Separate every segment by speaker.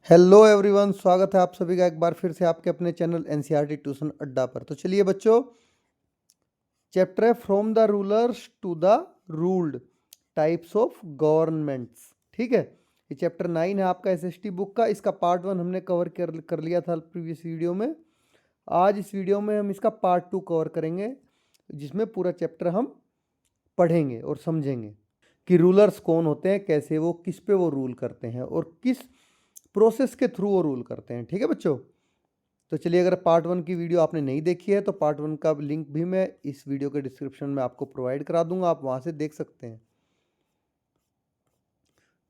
Speaker 1: Hello everyone, स्वागत है आप सभी का एक बार फिर से आपके अपने चैनल एनसीईआरटी ट्यूशन अड्डा पर। तो चलिए बच्चों, चैप्टर है from the rulers to the ruled, types of governments. ठीक है, ये चैप्टर 9 है आपका एसएसटी बुक का। इसका पार्ट 1 हमने कवर कर लिया था प्रीवियस वीडियो में। आज इस वीडियो में हम इसका पार्ट 2 कवर करेंगे, जिसमें पूरा चैप्टर हम पढ़ेंगे और समझेंगे कि रूलर्स कौन होते हैं, कैसे वो, किस पे वो रूल करते हैं और किस प्रोसेस के थ्रू वो रूल करते हैं। ठीक है बच्चों, तो चलिए, अगर पार्ट 1 की वीडियो आपने नहीं देखी है तो पार्ट 1 का लिंक भी मैं इस वीडियो के डिस्क्रिप्शन में आपको प्रोवाइड करा दूंगा, आप वहां से देख सकते हैं।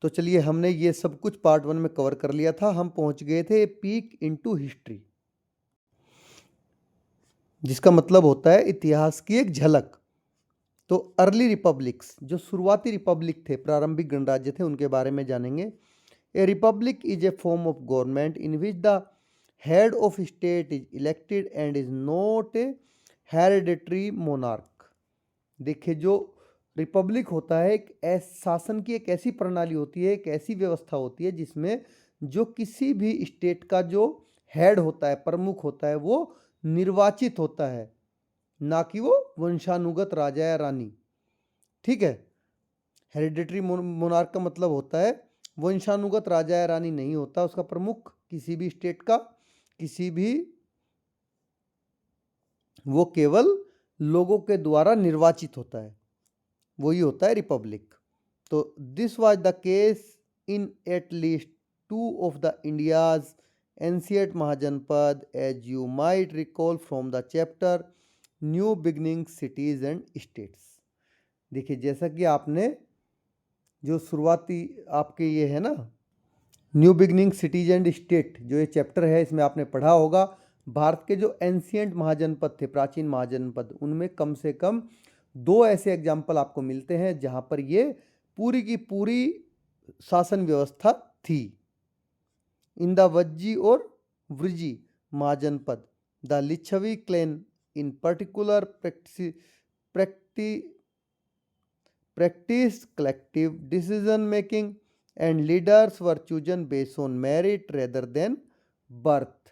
Speaker 1: तो चलिए, हमने ये सब कुछ पार्ट 1 में कवर कर लिया था। हम पहुंच गए थे पीक इनटू हिस्ट्री, जिसका मतलब होता है इतिहास की एक झलक। तो अर्ली रिपब्लिक्स, जो शुरुआती रिपब्लिक थे, प्रारंभिक गणराज्य थे, उनके बारे में जानेंगे। ए Republic is a form of government in which the head of state is elected and is not a hereditary monarch. देखिए, जो रिपब्लिक होता है, एक शासन की एक ऐसी प्रणाली होती है, एक ऐसी व्यवस्था होती है जिसमें जो किसी भी स्टेट का जो हेड होता है, प्रमुख होता है, वो निर्वाचित होता है, ना कि वो वंशानुगत राजा या रानी। ठीक है, हेरिडेटरी मोनार्क का मतलब होता है वंशानुगत राजा या रानी नहीं होता उसका प्रमुख किसी भी स्टेट का, किसी भी, वो केवल लोगों के द्वारा निर्वाचित होता है, वही होता है रिपब्लिक। तो this was the case in at least two of the India's ancient Mahajanapada, as you might recall from the chapter new beginning cities and states. देखिए, जैसा कि आपने जो शुरुआती आपके ये है ना, new beginning cities and state, जो ये चैप्टर है, इसमें आपने पढ़ा होगा भारत के जो एंशिएंट महाजनपद थे, प्राचीन महाजनपद, उनमें कम से कम 2 ऐसे एग्जाम्पल आपको मिलते हैं जहां पर ये पूरी की पूरी शासन व्यवस्था थी। इन द वज्जी और Vrijji Mahajanapada, the Lichchhavi clan in particular practiced collective decision making and leaders were chosen based on merit rather than birth।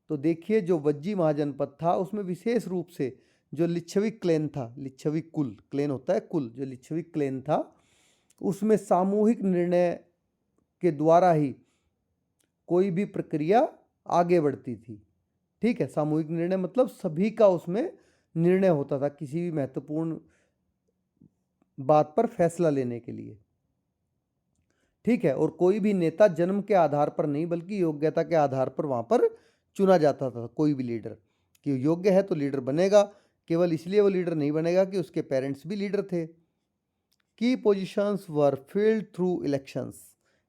Speaker 1: तो देखिए, जो वज्जी महाजनपद था उसमें विशेष रूप से जो लिच्छवी क्लैन था, लिच्छवी कुल, क्लैन होता है कुल, जो लिच्छवी क्लैन था उसमें सामूहिक निर्णय के द्वारा ही कोई भी प्रक्रिया आगे बढ़ती थी। ठीक है, सामूहिक निर्णय मतलब सभी का उसमें निर्णय होता था किसी भी महत्वपूर्ण बात पर फैसला लेने के लिए। ठीक है, और कोई भी नेता जन्म के आधार पर नहीं बल्कि योग्यता के आधार पर वहां पर चुना जाता था। कोई भी लीडर कि योग्य है तो लीडर बनेगा, केवल इसलिए वो लीडर नहीं बनेगा कि उसके पेरेंट्स भी लीडर थे। Key positions were filled through elections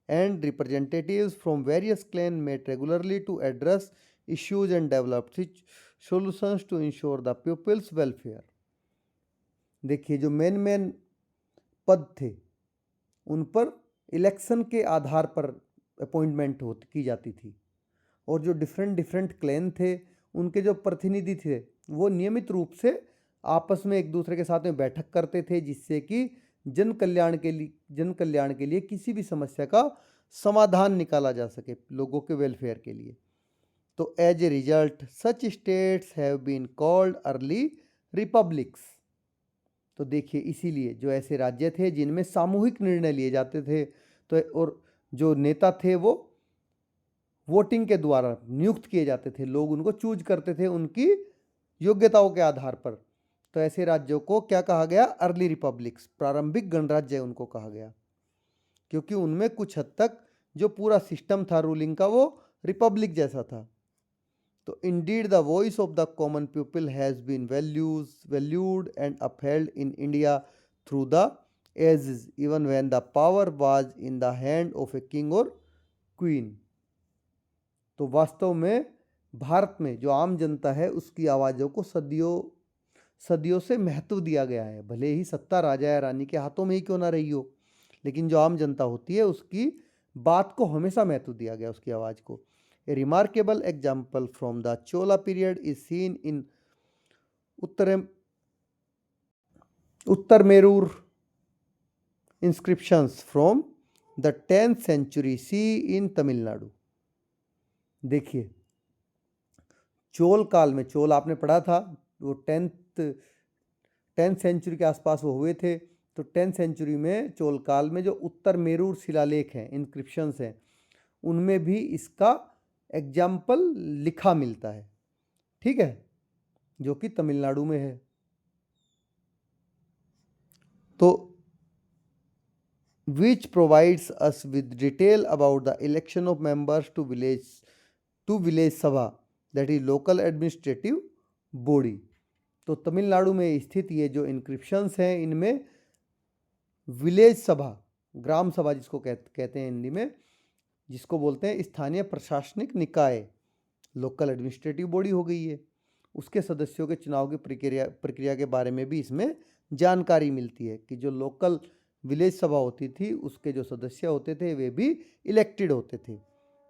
Speaker 1: and representatives from various clan met regularly to address issues and develop solutions to ensure the people's welfare. देखिए, जो मेन पद थे उन पर इलेक्शन के आधार पर अपॉइंटमेंट की जाती थी, और जो डिफरेंट क्लैन थे उनके जो प्रतिनिधि थे वो नियमित रूप से आपस में एक दूसरे के साथ में बैठक करते थे, जिससे कि जन कल्याण के लिए किसी भी समस्या का समाधान निकाला जा सके, लोगों के वेलफेयर के लिए। तो as a result such states have been called early republics. तो देखिए, इसीलिए जो ऐसे राज्य थे जिनमें सामूहिक निर्णय लिए जाते थे, तो और जो नेता थे वो वोटिंग के द्वारा नियुक्त किए जाते थे, लोग उनको चूज करते थे उनकी योग्यताओं के आधार पर, तो ऐसे राज्यों को क्या कहा गया? अर्ली रिपब्लिक्स, प्रारंभिक गणराज्य उनको कहा गया, क्योंकि उनमें कुछ हद तक जो पूरा सिस्टम था रूलिंग का वो रिपब्लिक जैसा था। तो indeed the voice of the common people has been valued and upheld in India through the ages, even when the power was in the hand of a king or queen। तो वास्तव में भारत में जो आम जनता है उसकी आवाज़ों को सदियों से महत्व दिया गया है, भले ही सत्ता राजा या रानी के हाथों में ही क्यों ना रही हो, लेकिन जो आम जनता होती है उसकी बात को हमेशा महत्व दिया गया, उसकी आवाज़ को। A remarkable example from the Chola period is seen in Uttarmerur inscriptions from the 10th century CE in Tamil Nadu। देखिए चोल काल में, चोल आपने पढ़ा था, वो टेंथ सेंचुरी के आसपास वो हुए थे। तो 10th सेंचुरी में चोल काल में जो उत्तर मेरूर शिलालेख हैं, इंस्क्रिप्शंस हैं, उनमें भी इसका एग्जाम्पल लिखा मिलता है, ठीक है, जो कि तमिलनाडु में है। तो which provides us with detail about the election of members to village sabha, that is local administrative body। तो तमिलनाडु में स्थित ये जो इंक्रिप्शंस हैं, इनमें विलेज सभा, ग्राम सभा जिसको कहते हैं हिंदी में, जिसको बोलते हैं स्थानीय प्रशासनिक निकाय, लोकल एडमिनिस्ट्रेटिव बॉडी हो गई है, उसके सदस्यों के चुनाव की प्रक्रिया के बारे में भी इसमें जानकारी मिलती है कि जो लोकल विलेज सभा होती थी उसके जो सदस्य होते थे वे भी इलेक्टेड होते थे।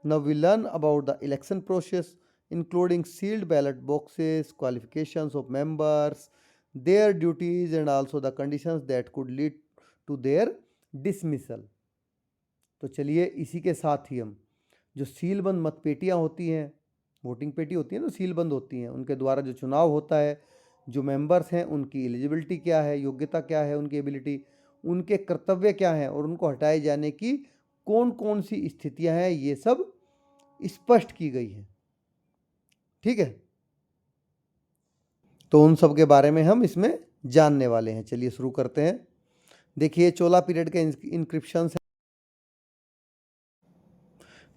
Speaker 1: Now we learn about the election process including sealed ballot boxes, qualifications of members, their duties and also the conditions that could lead to their dismissal। तो चलिए इसी के साथ ही हम जो सीलबंद मतपेटियां होती हैं, वोटिंग पेटी होती है ना, सीलबंद होती हैं, उनके द्वारा जो चुनाव होता है, जो मेंबर्स हैं उनकी एलिजिबिलिटी क्या है, योग्यता क्या है, उनकी एबिलिटी, उनके कर्तव्य क्या हैं और उनको हटाए जाने की कौन कौन सी स्थितियां हैं, ये सब स्पष्ट की गई हैं, ठीक है। तो उन सब के बारे में हम इसमें जानने वाले हैं। चलिए शुरू करते हैं। देखिए चोला पीरियड के इंक्रिप्शंस,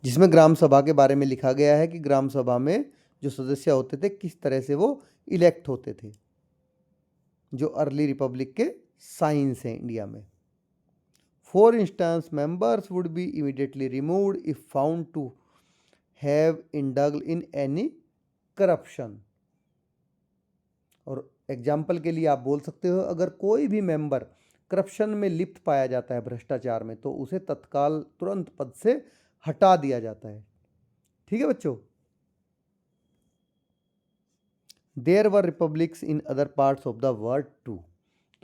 Speaker 1: जिसमें ग्राम सभा के बारे में लिखा गया है कि ग्राम सभा में जो सदस्य होते थे किस तरह से वो इलेक्ट होते थे, जो अर्ली रिपब्लिक के साइंस हैं इंडिया में। For instance members would be immediately removed if found to have indulged in any corruption. और एग्जाम्पल के लिए आप बोल सकते हो, अगर कोई भी मेंबर करप्शन में लिप्त पाया जाता है, भ्रष्टाचार में, तो उसे तत्काल तुरंत पद से हटा दिया जाता है, ठीक है बच्चों। There were republics in other parts of the world too.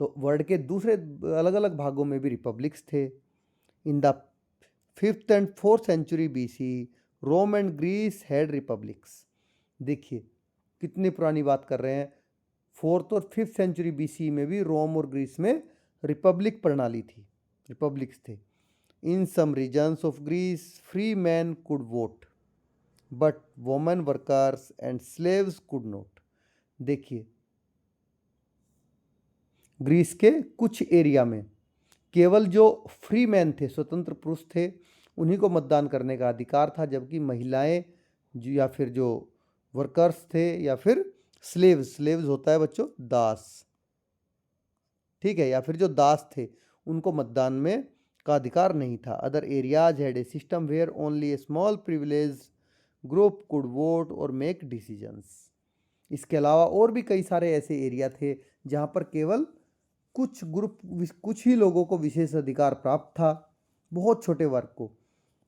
Speaker 1: तो वर्ल्ड के दूसरे अलग अलग भागों में भी रिपब्लिक्स थे। In the 5th and 4th century BC Rome and Greece had republics. देखिए कितनी पुरानी बात कर रहे हैं, 4th और 5th सेंचुरी BC में भी रोम और ग्रीस में रिपब्लिक प्रणाली थी, रिपब्लिक्स थे। In some regions of Greece free man could vote but women workers and slaves could not. देखिए ग्रीस के कुछ एरिया में केवल जो फ्री मैन थे, स्वतंत्र पुरुष थे, उन्हीं को मतदान करने का अधिकार था, जबकि महिलाएं या फिर जो वर्कर्स थे या फिर स्लेव्स होता है बच्चों दास, ठीक है, या फिर जो दास थे उनको मतदान में का अधिकार नहीं था। Other areas had a system where only a small privilege group could vote और मेक डिसीजंस। इसके अलावा और भी कई सारे ऐसे एरिया थे जहाँ पर केवल कुछ ही लोगों को विशेष अधिकार प्राप्त था, बहुत छोटे वर्ग को,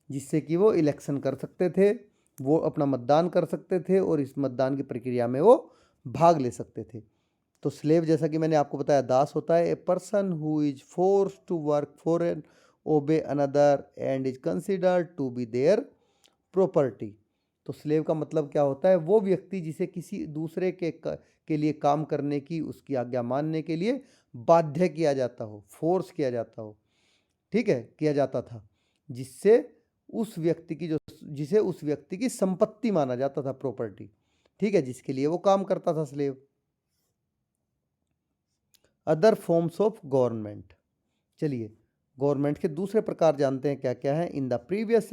Speaker 1: जिससे कि वो इलेक्शन कर सकते थे, वो अपना मतदान कर सकते थे और इस मतदान की प्रक्रिया में वो भाग ले सकते थे। तो स्लेव, जैसा कि मैंने आपको बताया, दास होता है a person who is force to work for and obey another and is considered to be their property. तो स्लेव का मतलब क्या होता है, वो व्यक्ति जिसे किसी दूसरे के लिए काम करने की, उसकी आज्ञा मानने के लिए बाध्य किया जाता हो, फोर्स किया जाता हो, ठीक है, किया जाता था, जिसे उस व्यक्ति की संपत्ति माना जाता था, प्रॉपर्टी, ठीक है, जिसके लिए वो काम करता था slave. Other forms of government. चलिए गवर्नमेंट के दूसरे प्रकार जानते हैं क्या क्या है। In the previous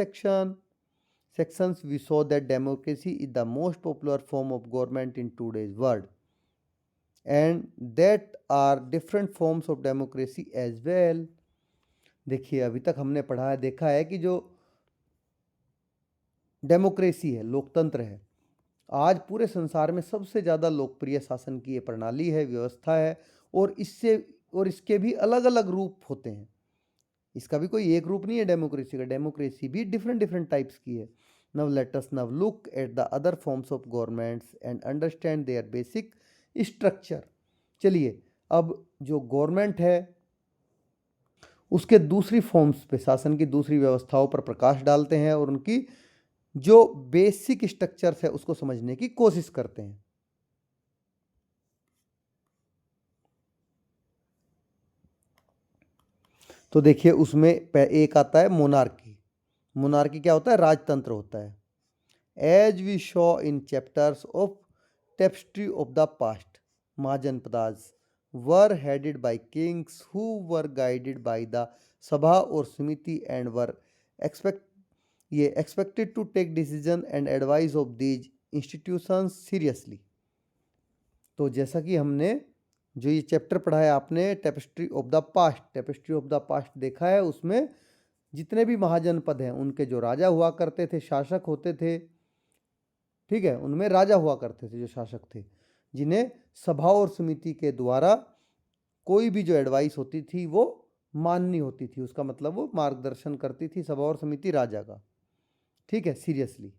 Speaker 1: sections we saw that democracy is the most popular form of government in today's world and that are different forms of democracy as well। देखिए अभी तक हमने पढ़ा है, देखा है कि जो डेमोक्रेसी है, लोकतंत्र है, आज पूरे संसार में सबसे ज़्यादा लोकप्रिय शासन की ये प्रणाली है, व्यवस्था है, और इसके भी अलग अलग रूप होते हैं। इसका भी कोई एक रूप नहीं है डेमोक्रेसी का, डेमोक्रेसी भी डिफरेंट टाइप्स की है। Now let us now look at the other forms of governments and understand their basic structure। चलिए अब जो गवर्नमेंट है उसके दूसरी फॉर्म्स पे, शासन की दूसरी व्यवस्थाओं पर प्रकाश डालते हैं और उनकी जो बेसिक स्ट्रक्चर्स है उसको समझने की कोशिश करते हैं। तो देखिए उसमें एक आता है मोनार्की। मोनार्की क्या होता है? राजतंत्र होता है। As we show in chapters of Tapestry of the Past, Mahajanapadas were headed by kings who were guided by the sabha और samiti and were expected to take decision and advice of these institutions seriously. तो जैसा कि हमने जो ये chapter पढ़ा है आपने tapestry of the past, tapestry of the past देखा है, उसमें जितने भी महाजनपद हैं उनके जो राजा हुआ करते थे, शासक होते थे, ठीक है, उनमें राजा हुआ करते थे जो शासक थे, जिन्हें सभा और समिति के द्वारा कोई भी जो एडवाइस होती थी वो माननी होती थी। उसका मतलब वो मार्गदर्शन करती थी सभा और समिति राजा का, ठीक है, seriously.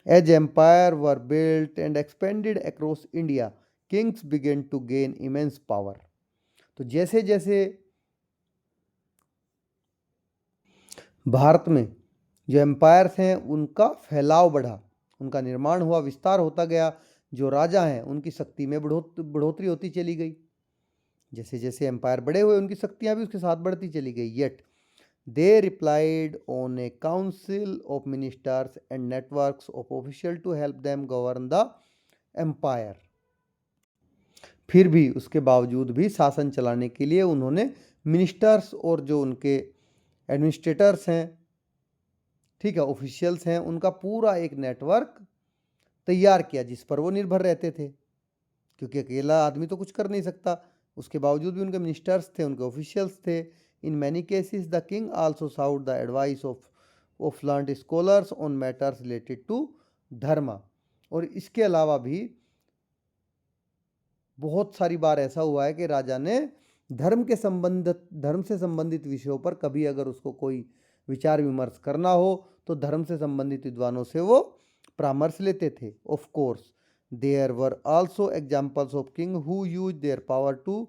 Speaker 1: As empire were built and expanded across India, kings began to gain immense power. तो जैसे जैसे भारत में जो एम्पायर्स हैं उनका फैलाव बढ़ा, उनका निर्माण हुआ, विस्तार होता गया, जो राजा हैं उनकी शक्ति में बढ़ोतरी होती चली गई। जैसे जैसे एम्पायर बड़े हुए उनकी शक्तियां भी उसके साथ बढ़ती चली गई। Yet they replied on a council of ministers and networks of officials to help them govern the empire. फिर भी उसके बावजूद भी शासन चलाने के लिए उन्होंने मिनिस्टर्स और जो उनके एडमिनिस्ट्रेटर्स हैं, ठीक है, ऑफिशियल्स हैं, उनका पूरा एक नेटवर्क तैयार किया जिस पर वो निर्भर रहते थे, क्योंकि अकेला आदमी तो कुछ कर नहीं सकता। उसके बावजूद भी उनके मिनिस्टर्स थे, उनके ऑफिशियल्स थे। In many cases, the king also sought the advice of learned scholars on matters related to dharma. और इसके अलावा भी बहुत सारी बार ऐसा हुआ है कि राजा ने धर्म से संबंधित विषयों पर कभी अगर उसको कोई विचार विमर्श करना हो तो धर्म से संबंधित विद्वानों से वो परामर्श लेते थे। Of course there were also examples of king who use their power to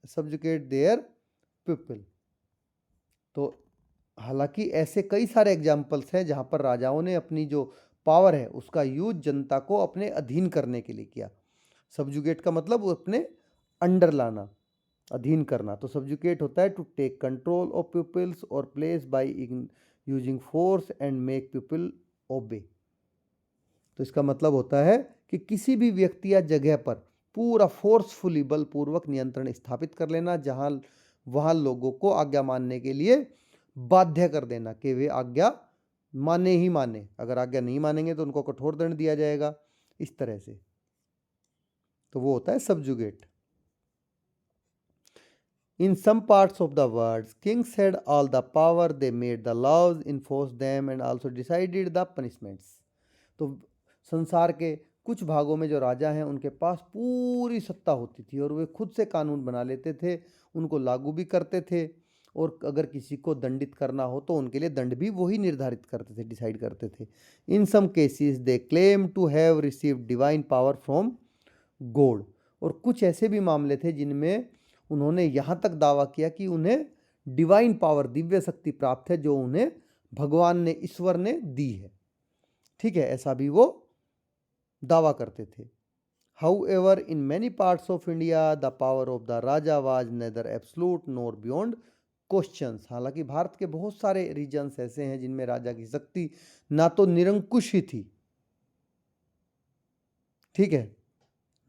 Speaker 1: subjugate their people. तो हालांकि ऐसे कई सारे एग्जाम्पल्स हैं जहां पर राजाओं ने अपनी जो पावर है उसका यूज जनता को अपने अधीन करने के लिए किया। सब्जुगेट का मतलब वो अपने अंडर लाना, अधीन करना। तो सब्जुगेट होता है to take control of peoples और place by using force and make people obey. तो इसका मतलब होता है कि किसी भी व्यक्ति या जगह पर पूरा फोर्सफुली बलपूर्वक नियंत्रण स्थापित कर लेना, जहां वहां लोगों को आज्ञा मानने के लिए बाध्य कर देना कि वे आज्ञा माने ही माने, अगर आज्ञा नहीं मानेंगे तो उनको कठोर दंड दिया जाएगा, इस तरह से। तो वो होता है सबजुगेट। In some parts of the world, kings had all the power, they made the laws, enforced them and also decided the punishments. तो संसार के कुछ भागों में जो राजा हैं उनके पास पूरी सत्ता होती थी और वे खुद से कानून बना लेते थे, उनको लागू भी करते थे, और अगर किसी को दंडित करना हो तो उनके लिए दंड भी वही निर्धारित करते थे, डिसाइड करते थे। In some cases they claim to have received divine power from God. और कुछ ऐसे भी मामले थे जिनमें उन्होंने यहाँ तक दावा किया कि उन्हें डिवाइन पावर, दिव्य शक्ति प्राप्त है जो उन्हें भगवान ने, ईश्वर ने दी है, ठीक है, ऐसा भी वो दावा करते थे। However, in many parts of India, the power of the Raja was neither absolute nor beyond questions. हालांकि भारत के बहुत सारे रीजन्स ऐसे हैं जिनमें राजा की शक्ति ना तो निरंकुश ही थी, ठीक है,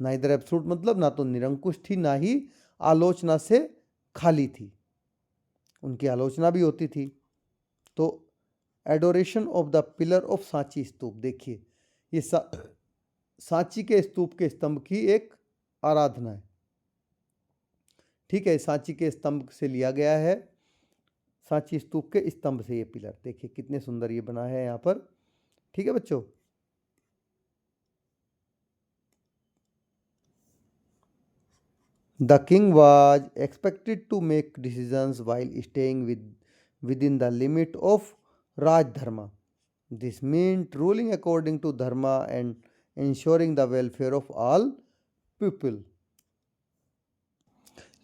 Speaker 1: नाइदर एब्सोल्यूट मतलब ना तो निरंकुश थी ना ही आलोचना से खाली थी, उनकी आलोचना भी होती थी। तो adoration of the pillar of Sanchi stupa, देखिए ये सांची के स्तूप के स्तंभ की एक आराधना है, ठीक है, सांची के स्तंभ से लिया गया है, सांची स्तूप के स्तंभ से ये पिलर, देखिए कितने सुंदर ये बना है यहाँ पर, ठीक है बच्चों। The king was expected to make decisions while staying within the limit of Raj Dharma. This meant ruling according to Dharma and ensuring the welfare of all people.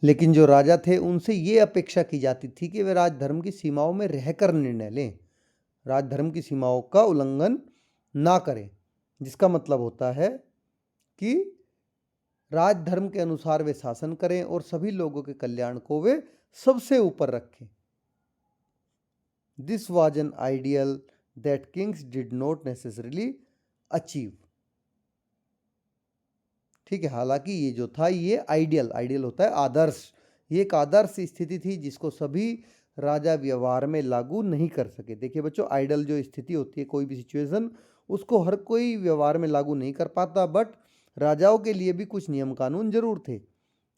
Speaker 1: लेकिन जो राजा थे उनसे ये अपेक्षा की जाती थी कि वे राजधर्म की सीमाओं में रहकर निर्णय लें, राजधर्म की सीमाओं का उल्लंघन ना करें, जिसका मतलब होता है कि राजधर्म के अनुसार वे शासन करें और सभी लोगों के कल्याण को वे सबसे ऊपर रखें। This was an ideal that Kings did not necessarily achieve. ठीक है, हालांकि ये जो था ये आइडियल होता है आदर्श, ये एक आदर्श स्थिति थी जिसको सभी राजा व्यवहार में लागू नहीं कर सके। देखिए बच्चों, आइडियल जो स्थिति होती है, कोई भी सिचुएशन, उसको हर कोई व्यवहार में लागू नहीं कर पाता, बट राजाओं के लिए भी कुछ नियम कानून जरूर थे।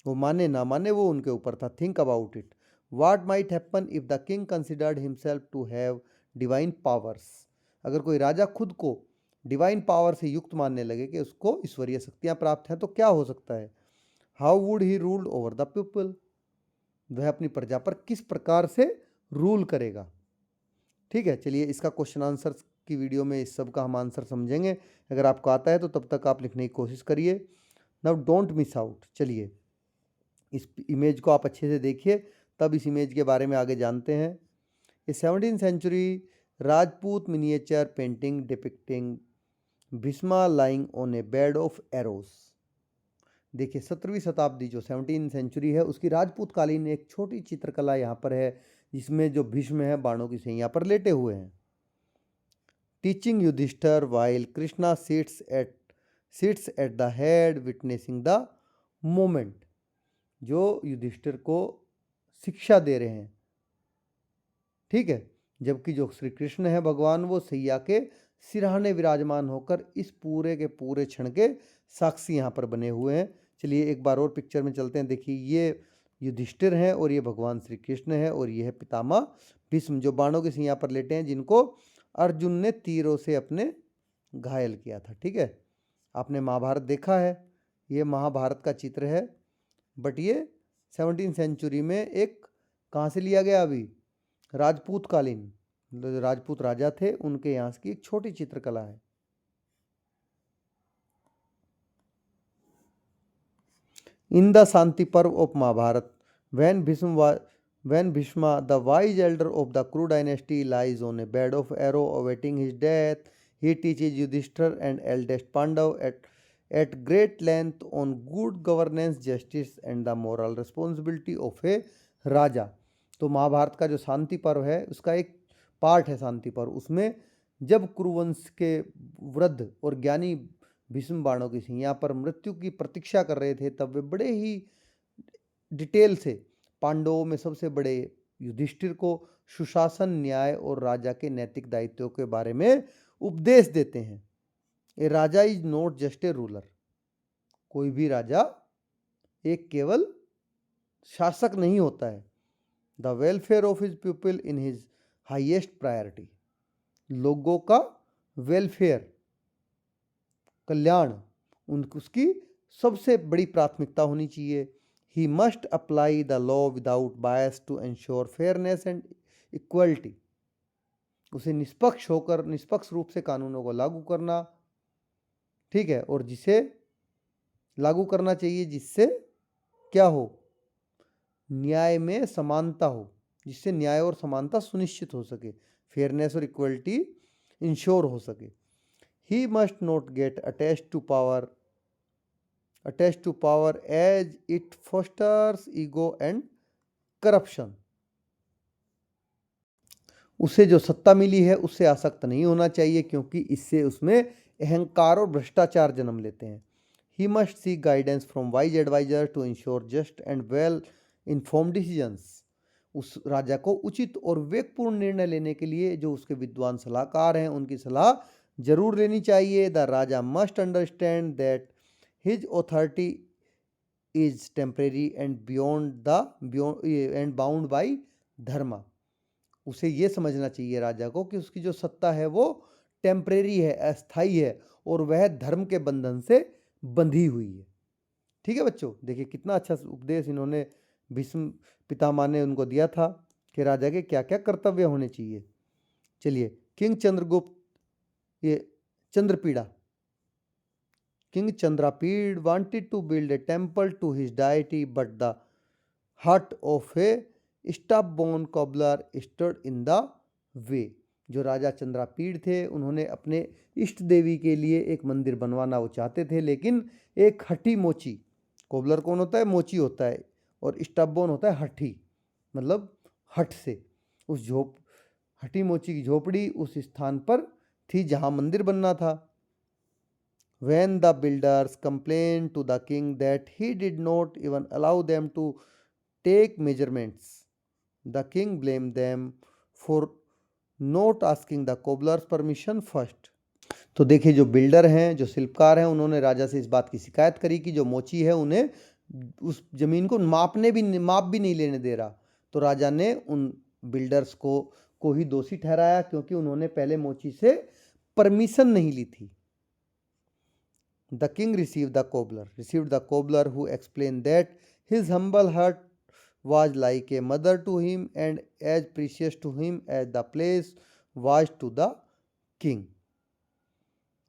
Speaker 1: वो माने ना माने वो उनके ऊपर था। Think about it, what might happen if the king considered himself to have divine powers. अगर कोई राजा खुद को डिवाइन पावर से युक्त मानने लगे कि उसको ईश्वरीय शक्तियां प्राप्त हैं, तो क्या हो सकता है? How would he ruled over the people. वह अपनी प्रजा पर किस प्रकार से रूल करेगा। ठीक है, चलिए इसका क्वेश्चन आंसर की वीडियो में इस सब का हम आंसर समझेंगे। अगर आपको आता है तो तब तक आप लिखने की कोशिश करिए। Now don't miss out. चलिए इस इमेज को आप अच्छे से देखिए, तब इस इमेज के बारे में आगे जानते हैं। A 17th century Rajput miniature painting depicting Bhishma lying on a bed of arrows. देखिए 17वीं शताब्दी जो 17th सेंचुरी है उसकी राजपूत कालीन एक छोटी चित्रकला यहाँ पर है, जिसमें जो भीष्म है बाणों की सैया पर लेटे हुए हैं। Teaching Yudhishthira while Krishna sits at the head witnessing the moment. जो युधिष्ठिर को शिक्षा दे रहे हैं, ठीक है, जबकि जो श्री कृष्ण है भगवान, वो सैया के सिरहाने विराजमान होकर इस पूरे के पूरे क्षण के साक्षी यहाँ पर बने हुए हैं। चलिए एक बार और पिक्चर में चलते हैं। देखिए ये युधिष्ठिर हैं और ये भगवान श्री कृष्ण है और ये है पितामह भीष्म, जो बाणों की सैया पर लेटे हैं, जिनको अर्जुन ने तीरों से अपने घायल किया था। ठीक है, आपने महाभारत देखा है, ये महाभारत का चित्र है, बट ये 17th सेंचुरी में एक कहाँ से लिया गया? अभी राजपूत कालीन, राजपूत राजा थे उनके यहाँ की एक छोटी चित्रकला है। In the Shanti Parva of Mahabharata, when Bhishma, the wise elder of the Kuru dynasty, lies on a bed of arrow awaiting his death, he teaches Yudhishthir and eldest Pandav at great length on good governance, justice and the moral responsibility of a राजा। तो महाभारत का जो शांति पर्व है उसका एक part है शांति पर्व। उसमें जब कुरुवंश के वृद्ध और ज्ञानी भीष्म बाणों की सैया पर मृत्यु की प्रतीक्षा कर रहे थे, तब वे बड़े ही डिटेल से पांडवों में सबसे बड़े युधिष्ठिर को सुशासन, न्याय और राजा के नैतिक दायित्वों के बारे में उपदेश देते हैं। A raja is not just a ruler. कोई भी राजा एक केवल शासक नहीं होता है। The welfare of his people in his highest priority. लोगों का वेलफेयर, कल्याण उसकी सबसे बड़ी प्राथमिकता होनी चाहिए। He must apply the law without bias to ensure fairness and equality. उसे निष्पक्ष रूप से कानूनों को लागू करना, ठीक है, और जिसे लागू करना चाहिए जिससे क्या हो? न्याय में समानता हो, जिससे न्याय और समानता सुनिश्चित हो सके, फेयरनेस और इक्वलिटी इंश्योर हो सके। He must not get attached to power as it fosters ego and corruption. उसे जो सत्ता मिली है उससे आसक्त नहीं होना चाहिए, क्योंकि इससे उसमें अहंकार और भ्रष्टाचार जन्म लेते हैं। He must seek guidance from wise advisors to ensure just and well informed decisions. उस राजा को उचित और विवेकपूर्ण निर्णय लेने के लिए जो उसके विद्वान सलाहकार हैं उनकी सलाह जरूर लेनी चाहिए। The Raja must understand that his authority is temporary and and bound by धर्म। उसे ये समझना चाहिए राजा को कि उसकी जो सत्ता है वो टेम्परेरी है, अस्थाई है, और वह धर्म के बंधन से बंधी हुई है। ठीक है बच्चों, देखिए कितना अच्छा उपदेश इन्होंने भीष्म पितामह ने उनको दिया था कि राजा के क्या क्या कर्तव्य होने चाहिए। चलिए, किंग चंद्रगुप्त, ये Chandrapida, king Chandrapida wanted to build a temple to his deity, but the hut of a stubborn cobbler stood in the way। जो राजा चंद्रापीड़ थे उन्होंने अपने इष्ट देवी के लिए एक मंदिर बनवाना वो चाहते थे, लेकिन एक हठी मोची, कोबलर कौन होता है? मोची होता है, और स्टबबोन होता है हठी, मतलब हठ से। उस हठी मोची की झोपड़ी उस स्थान पर थी जहां मंदिर बनना था। When the builders complained to the king that he did not even allow them to take measurements, the king blamed them for not asking the cobbler's permission first। तो देखिए, जो बिल्डर हैं, जो शिल्पकार हैं, उन्होंने राजा से इस बात की शिकायत करी कि जो मोची है उन्हें उस जमीन को माप भी नहीं लेने दे रहा। तो राजा ने उन बिल्डर्स को ही दोषी ठहराया, क्योंकि उन्होंने पहले मोची से परमिशन नहीं ली थी। The king received the cobbler who explained that his humble hut was like a mother to him and as precious to him as the place was to the king।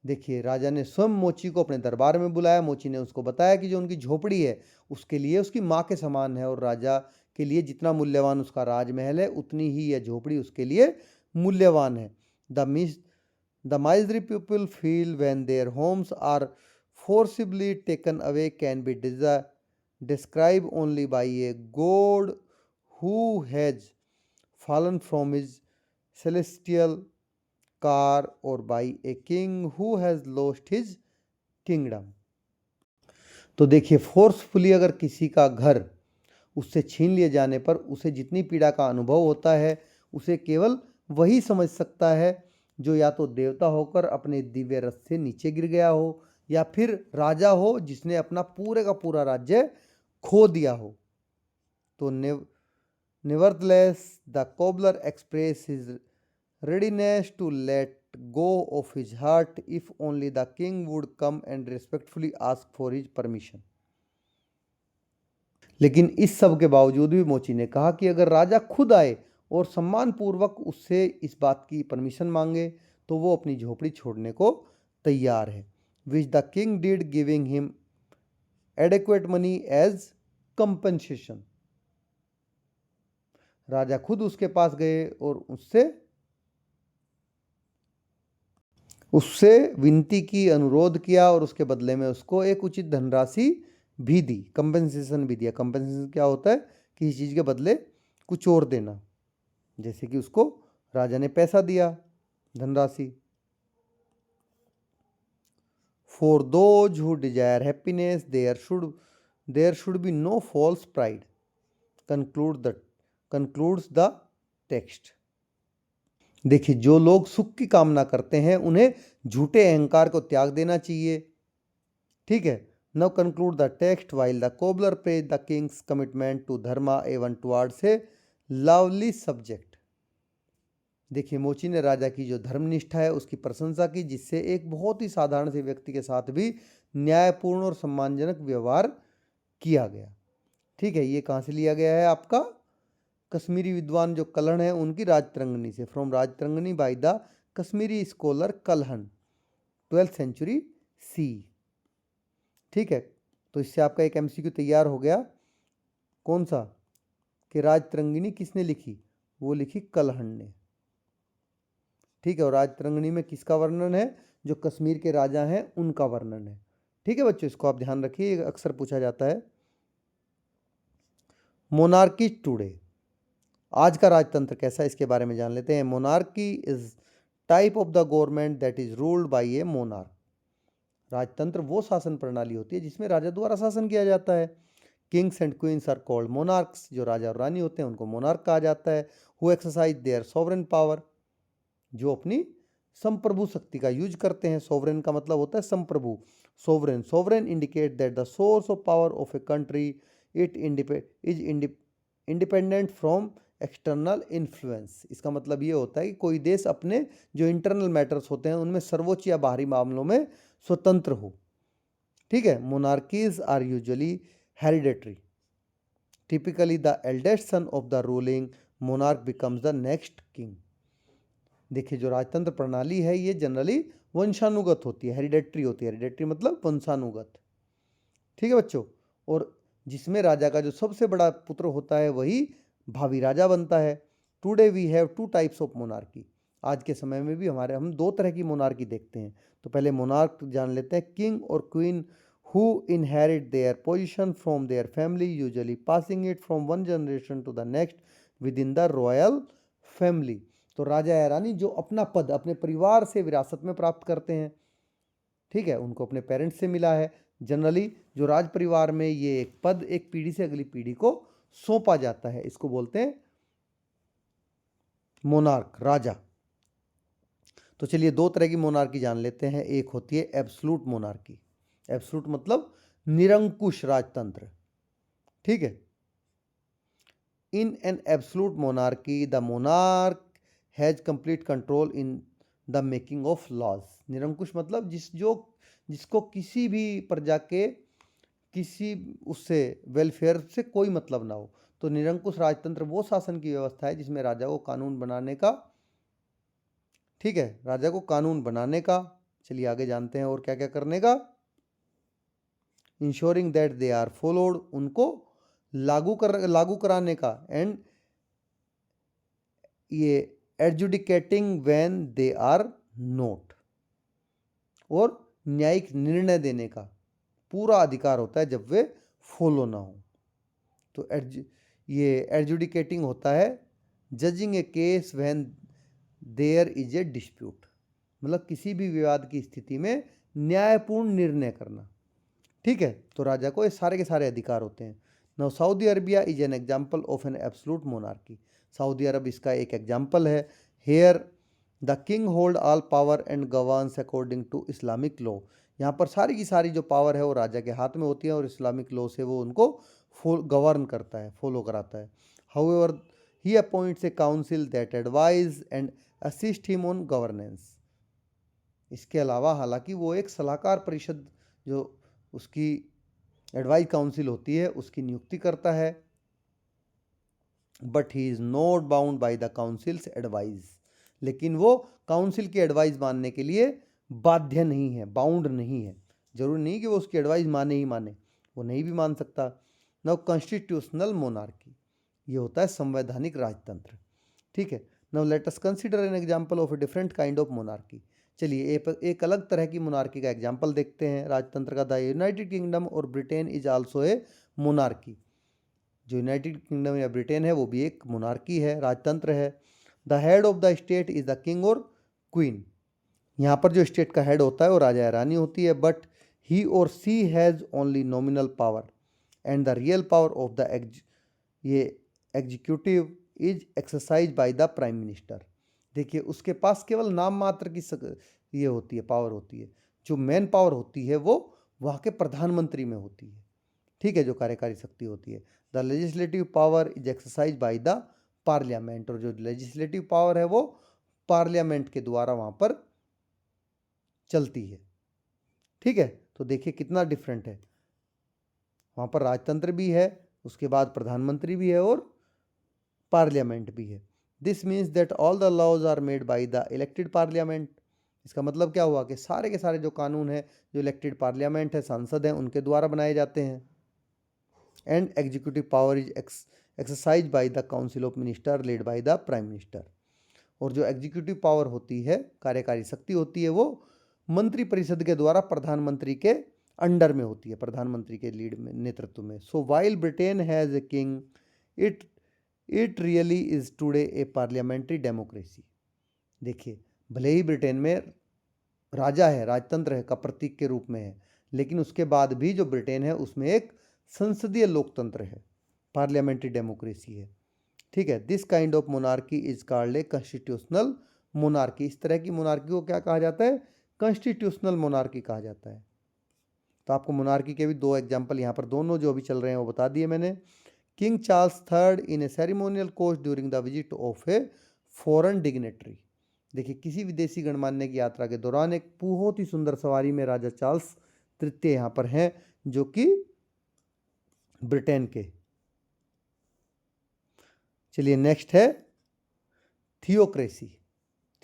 Speaker 1: देखिए, राजा ने स्वयं मोची को अपने दरबार में बुलाया। मोची ने उसको बताया कि जो उनकी झोपड़ी है उसके लिए उसकी माँ के समान है, और राजा के लिए जितना मूल्यवान उसका राजमहल है उतनी ही यह झोपड़ी उसके लिए मूल्यवान है। The miserly people feel when their homes are forcibly taken away can be described only by a god who has fallen from his celestial car or by a king who has lost his kingdom। तो देखिए, forcefully अगर किसी का घर उससे छीन लिए जाने पर उसे जितनी पीड़ा का अनुभव होता है, उसे केवल वही समझ सकता है जो या तो देवता होकर अपने दिव्य रथ से नीचे गिर गया हो, या फिर राजा हो जिसने अपना पूरे का पूरा राज्य खो दिया हो। तो nevertheless the cobbler expressed his readiness to let go of his heart if only the king would come and respectfully ask for his permission। लेकिन इस सब के बावजूद भी मोची ने कहा कि अगर राजा खुद आए और सम्मान पूर्वक उससे इस बात की परमिशन मांगे तो वो अपनी झोपड़ी छोड़ने को तैयार है। Which the king did, giving him adequate money as compensation. राजा खुद उसके पास गए और उससे विनती की, अनुरोध किया, और उसके बदले में उसको एक उचित धनराशि भी दी, कंपनसेशन भी दिया। कंपनसेशन क्या होता है? किसी चीज़ के बदले कुछ और देना, जैसे कि उसको राजा ने पैसा दिया, धनराशि। For those who desire happiness there should be no false pride, concludes the text. देखिए, जो लोग सुख की कामना करते हैं उन्हें झूठे अहंकार को त्याग देना चाहिए। ठीक है। Now conclude the text. While the cobbler praise the king's commitment to dharma even towards a lovely subject. देखिए, मोची ने राजा की जो धर्मनिष्ठा है उसकी प्रशंसा की, जिससे एक बहुत ही साधारण से व्यक्ति के साथ भी न्यायपूर्ण और सम्मानजनक व्यवहार किया गया। ठीक है। ये कहाँ से लिया गया है? आपका कश्मीरी विद्वान जो कलहण है उनकी राजतरंगिणी से, from Rajatarangini by the Kashmiri scholar Kalhana, 12th century C. ठीक है। तो इससे आपका एक एमसीक्यू तैयार हो गया। कौन सा? कि राजतरंगिणी किसने लिखी? वो लिखी कलहण ने। ठीक है। और राजतरंगिणी में किसका वर्णन है? जो कश्मीर के राजा हैं उनका वर्णन है। ठीक है बच्चों, इसको आप ध्यान रखिए, अक्सर पूछा जाता है। मोनार्की टुडे, आज का राजतंत्र कैसा है इसके बारे में जान लेते हैं। Monarchy is type of the government that is ruled by a monarch. राजतंत्र वो शासन प्रणाली होती है जिसमें राजा द्वारा शासन किया जाता है। Kings and queens are called monarchs, जो राजा और रानी होते हैं उनको मोनार्क कहा जाता है। Who exercise their sovereign power, जो अपनी संप्रभु शक्ति का यूज करते हैं। सोवरेन का मतलब होता है संप्रभु। Sovereign indicate that the source of power of a country it is independent from external influence. इसका मतलब ये होता है कि कोई देश अपने जो इंटरनल मैटर्स होते हैं उनमें सर्वोच्च या बाहरी मामलों में स्वतंत्र हो। ठीक है। Monarchies are usually hereditary, typically the eldest son of the ruling monarch becomes the next king. देखिए, जो राजतंत्र प्रणाली है ये जनरली वंशानुगत होती है, हेरिडेटरी होती है। हेरिडेटरी मतलब वंशानुगत। ठीक है बच्चों। और जिसमें राजा का जो सबसे बड़ा पुत्र होता है वही भावी राजा बनता है। Today we have two types of monarchy. आज के समय में भी हम दो तरह की मोनार्की देखते हैं। तो पहले मोनार्क जान लेते हैं, किंग और queen who inherit their position from their family, usually passing it from one generation to the next within the royal family। तो राजा या रानी जो अपना पद अपने परिवार से विरासत में प्राप्त करते हैं, ठीक है, उनको अपने पेरेंट्स से मिला है। जनरली जो राज परिवार में ये एक पद एक पीढ़ी से अगली पीढ़ी को सौंपा जाता है, इसको बोलते हैं मोनार्क, राजा। तो चलिए दो तरह की मोनार्की जान लेते हैं। एक होती है एब्सोल्यूट मोनार्की। एब्सोल्यूट मतलब निरंकुश राजतंत्र, ठीक है। In an absolute monarchy the monarch has complete control in the making of laws. निरंकुश मतलब जिसको किसी भी प्रजा के किसी उससे वेलफेयर से कोई मतलब ना हो। तो निरंकुश राजतंत्र वो शासन की व्यवस्था है जिसमें राजा को कानून बनाने का, ठीक है, राजा को कानून बनाने का, चलिए आगे जानते हैं और क्या क्या करने का। Ensuring that they are followed, उनको लागू कराने का। एंड ये adjudicating when they are not, और न्यायिक निर्णय देने का पूरा अधिकार होता है जब वे फॉलो ना हो। तो ये एडजुडिकेटिंग होता है judging a case when there is a dispute, मतलब किसी भी विवाद की स्थिति में न्यायपूर्ण निर्णय करना, ठीक है। तो राजा को ये सारे के सारे अधिकार होते हैं। Now Saudi Arabia is an example of an absolute monarchy. Saudi Arab इसका एक एग्जाम्पल है। Here the king hold all power and governs according to Islamic law. यहाँ पर सारी की सारी जो पावर है वो राजा के हाथ में होती है और इस्लामिक लॉ से वो उनको गवर्न करता है, फॉलो कराता है। However he appoints A council that advise and assist him on governance. इसके अलावा हालांकि वो एक सलाहकार परिषद जो उसकी एडवाइस काउंसिल होती है उसकी नियुक्ति करता है, but he is not bound by the councils advice. लेकिन वो काउंसिल की एडवाइस मानने के लिए बाध्य नहीं है, बाउंड नहीं है। जरूरी नहीं कि वो उसकी एडवाइस माने ही माने, वो नहीं भी मान सकता। नाउ कॉन्स्टिट्यूशनल मोनार्की, ये होता है संवैधानिक राजतंत्र, ठीक है। Now let us consider an example of a different kind of monarchy. चलिए एक अलग तरह की मोनार्की का एग्जाम्पल देखते हैं राजतंत्र का। द यूनाइटेड किंगडम और Britain is also a monarchy. जो यूनाइटेड किंगडम या ब्रिटेन है वो भी एक मोनार्की है, राजतंत्र है। The head of the state is the king और क्वीन। यहाँ पर जो स्टेट का हेड होता है वो राजा या रानी होती है, बट ही और she has only nominal power and the real power of the executive is exercise by the prime minister. देखिए उसके पास केवल नाम मात्र की ये होती है, पावर होती है। जो मेन पावर होती है वो वहाँ के प्रधानमंत्री में होती है, ठीक है, जो कार्यकारी शक्ति होती है। The legislative power is exercise by the parliament, और जो लेजिस्लेटिव पावर है वो पार्लियामेंट के द्वारा वहाँ पर चलती है, ठीक है। तो देखिए कितना डिफरेंट है, वहाँ पर राजतंत्र भी है, उसके बाद प्रधानमंत्री भी है और पार्लियामेंट भी है। This means that all the laws are made by the elected parliament. इसका मतलब क्या हुआ कि सारे के सारे जो कानून है, जो इलेक्टेड पार्लियामेंट है, सांसद हैं, उनके द्वारा बनाए जाते हैं। And executive power is exercise by the council of minister led by the prime minister. और जो एग्जीक्यूटिव पावर होती है, कार्यकारी शक्ति होती है, वो मंत्री परिषद के द्वारा प्रधानमंत्री के अंडर में होती है, प्रधानमंत्री के लीड में, नेतृत्व में। So while Britain has a king, it really is today A parliamentary democracy. देखिए भले ही ब्रिटेन में राजा है, राजतंत्र है का प्रतीक के रूप में है, लेकिन उसके बाद भी जो ब्रिटेन है उसमें एक संसदीय लोकतंत्र है, पार्लियामेंट्री डेमोक्रेसी है, ठीक है। This kind of monarchy is called a constitutional monarchy. इस तरह की मोनार्की को क्या कहा जाता है? कॉन्स्टिट्यूशनल मोनार्की कहा जाता है। तो आपको मोनार्की के भी दो एग्जाम्पल यहाँ पर दोनों जो अभी चल रहे हैं वो बता दिए मैंने। King Charles third in A ceremonial course during the visit of a foreign dignitary. देखिए किसी विदेशी गणमान्य की यात्रा के दौरान एक बहुत ही सुंदर सवारी में राजा चार्ल्स तृतीय यहाँ पर हैं, जो कि ब्रिटेन के। चलिए नेक्स्ट है थियोक्रेसी।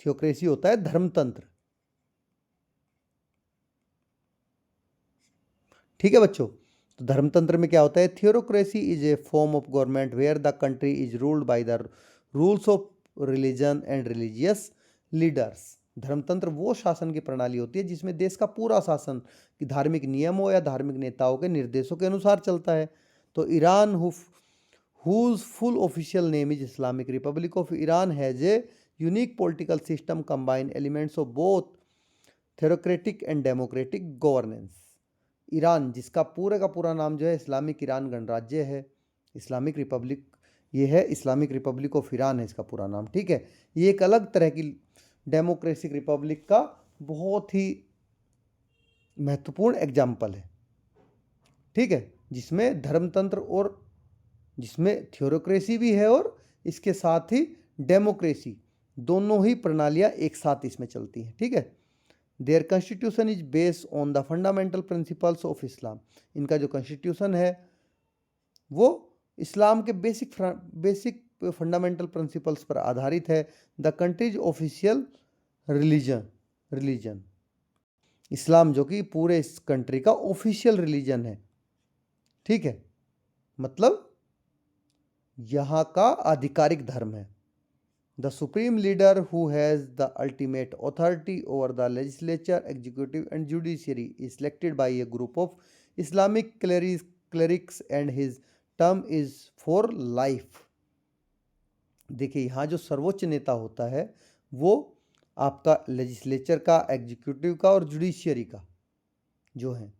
Speaker 1: थियोक्रेसी होता है धर्मतंत्र, ठीक है बच्चों। तो धर्मतंत्र में क्या होता है? Theocracy is a form of government where the country is ruled by the rules of religion and religious leaders. धर्मतंत्र वो शासन की प्रणाली होती है जिसमें देश का पूरा शासन कि धार्मिक नियमों या धार्मिक नेताओं के निर्देशों के अनुसार चलता है। तो Iran whose full official name is Islamic Republic of Iran has a unique political system combine elements of both theocratic and democratic governance। Iran जिसका पूरे का पूरा नाम जो है इस्लामिक ईरान गणराज्य है, इस्लामिक रिपब्लिक, ये है इस्लामिक रिपब्लिक ऑफ ईरान है इसका पूरा नाम, ठीक है। ये एक अलग तरह की डेमोक्रेटिक रिपब्लिक का बहुत ही महत्वपूर्ण एग्जाम्पल है, ठीक है, जिसमें धर्मतंत्र और जिसमें थियोरोक्रेसी भी है और इसके साथ ही डेमोक्रेसी, दोनों ही प्रणालियां एक साथ इसमें चलती हैं, ठीक है। Their constitution is based on the fundamental principles of Islam. इनका जो कॉन्स्टिट्यूशन है वो इस्लाम के बेसिक फंडामेंटल प्रिंसिपल्स पर आधारित है। द कंट्रीज ऑफिशियल रिलीजन इस्लाम, जो कि पूरे इस कंट्री का ऑफिशियल रिलीजन है, ठीक है, मतलब यहाँ का आधिकारिक धर्म है। The supreme leader who has the ultimate authority over the legislature, executive and judiciary is selected by a group of Islamic clerics and his term is for life. देखिए यहाँ जो सर्वोच्च नेता होता है वो आपका लेजिस्लेचर का, एग्जीक्यूटिव का और जुडिशियरी का जो है,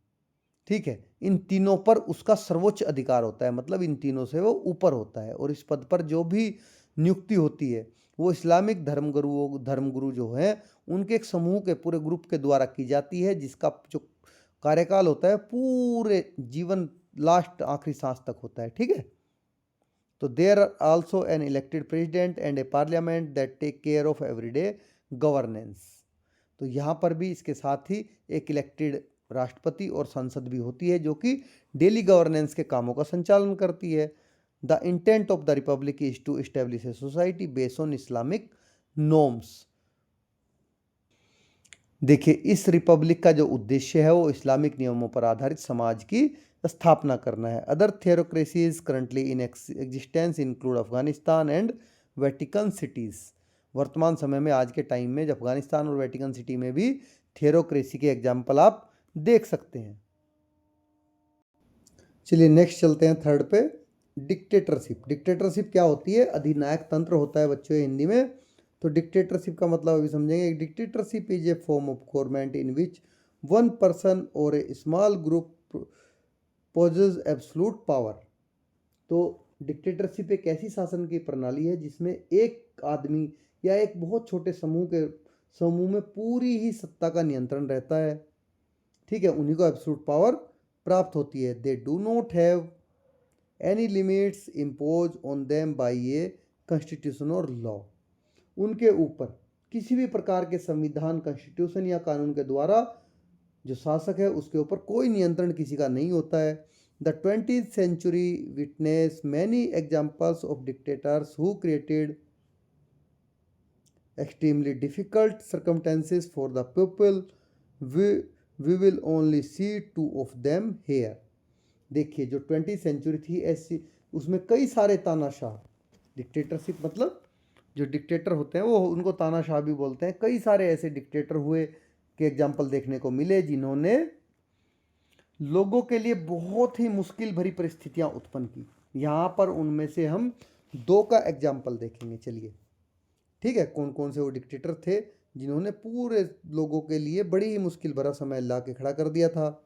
Speaker 1: ठीक है, इन तीनों पर उसका सर्वोच्च अधिकार होता है, मतलब इन तीनों से वो ऊपर होता है। और इस पद पर जो भी नियुक्ति होती है वो इस्लामिक धर्मगुरु जो हैं उनके एक समूह के पूरे ग्रुप के द्वारा की जाती है, जिसका जो कार्यकाल होता है पूरे जीवन लास्ट आखिरी सांस तक होता है, ठीक है। तो there are also an elected president and a parliament that take care of everyday governance. तो यहाँ पर भी इसके साथ ही एक इलेक्टेड राष्ट्रपति और संसद भी होती है जो कि डेली गवर्नेंस के कामों का संचालन करती है। The intent of the republic is to establish a society based on Islamic norms. देखिए इस रिपब्लिक का जो उद्देश्य है वो इस्लामिक नियमों पर आधारित समाज की स्थापना करना है। Other theocracies currently in existence include Afghanistan and Vatican cities. वर्तमान समय में आज के टाइम में अफगानिस्तान और वेटिकन सिटी में भी थियोरोक्रेसी के एग्जाम्पल आप देख सकते हैं। चलिए नेक्स्ट चलते हैं थर्ड पे, डिक्टेटरशिप। डिक्टेटरशिप क्या होती है? अधिनायक तंत्र होता है बच्चों हिंदी में। तो डिक्टेटरशिप का मतलब अभी समझेंगे। Dictatorship is a form of government in which one person और a small group posses absolute power. तो डिक्टेटरशिप एक ऐसी शासन की प्रणाली है जिसमें एक आदमी या एक बहुत छोटे समूह में पूरी ही सत्ता का नियंत्रण रहता है, ठीक है, उन्हीं को एब्सोल्यूट पावर प्राप्त होती है। They do not have any limits impose on them by a constitution और लॉ। उनके ऊपर किसी भी प्रकार के संविधान, कॉन्स्टिट्यूशन या कानून के द्वारा जो शासक है उसके ऊपर कोई नियंत्रण किसी का नहीं होता है। The 20th century witnessed many examples of dictators who created extremely difficult circumstances for the people. We will only see two of them here। देखिए जो 20th सेंचुरी थी ऐसी, उसमें कई सारे तानाशाह, डिक्टेटरशिप मतलब जो डिक्टेटर होते हैं वो उनको तानाशाह भी बोलते हैं। कई सारे ऐसे डिक्टेटर हुए के एग्जाम्पल देखने को मिले जिन्होंने लोगों के लिए बहुत ही मुश्किल भरी परिस्थितियां उत्पन्न की। यहाँ पर उनमें से हम दो का एग्जाम्पल देखेंगे, चलिए, ठीक है। कौन कौन से वो डिक्टेटर थे जिन्होंने पूरे लोगों के लिए बड़ी ही मुश्किल भरा समय ला के खड़ा कर दिया था।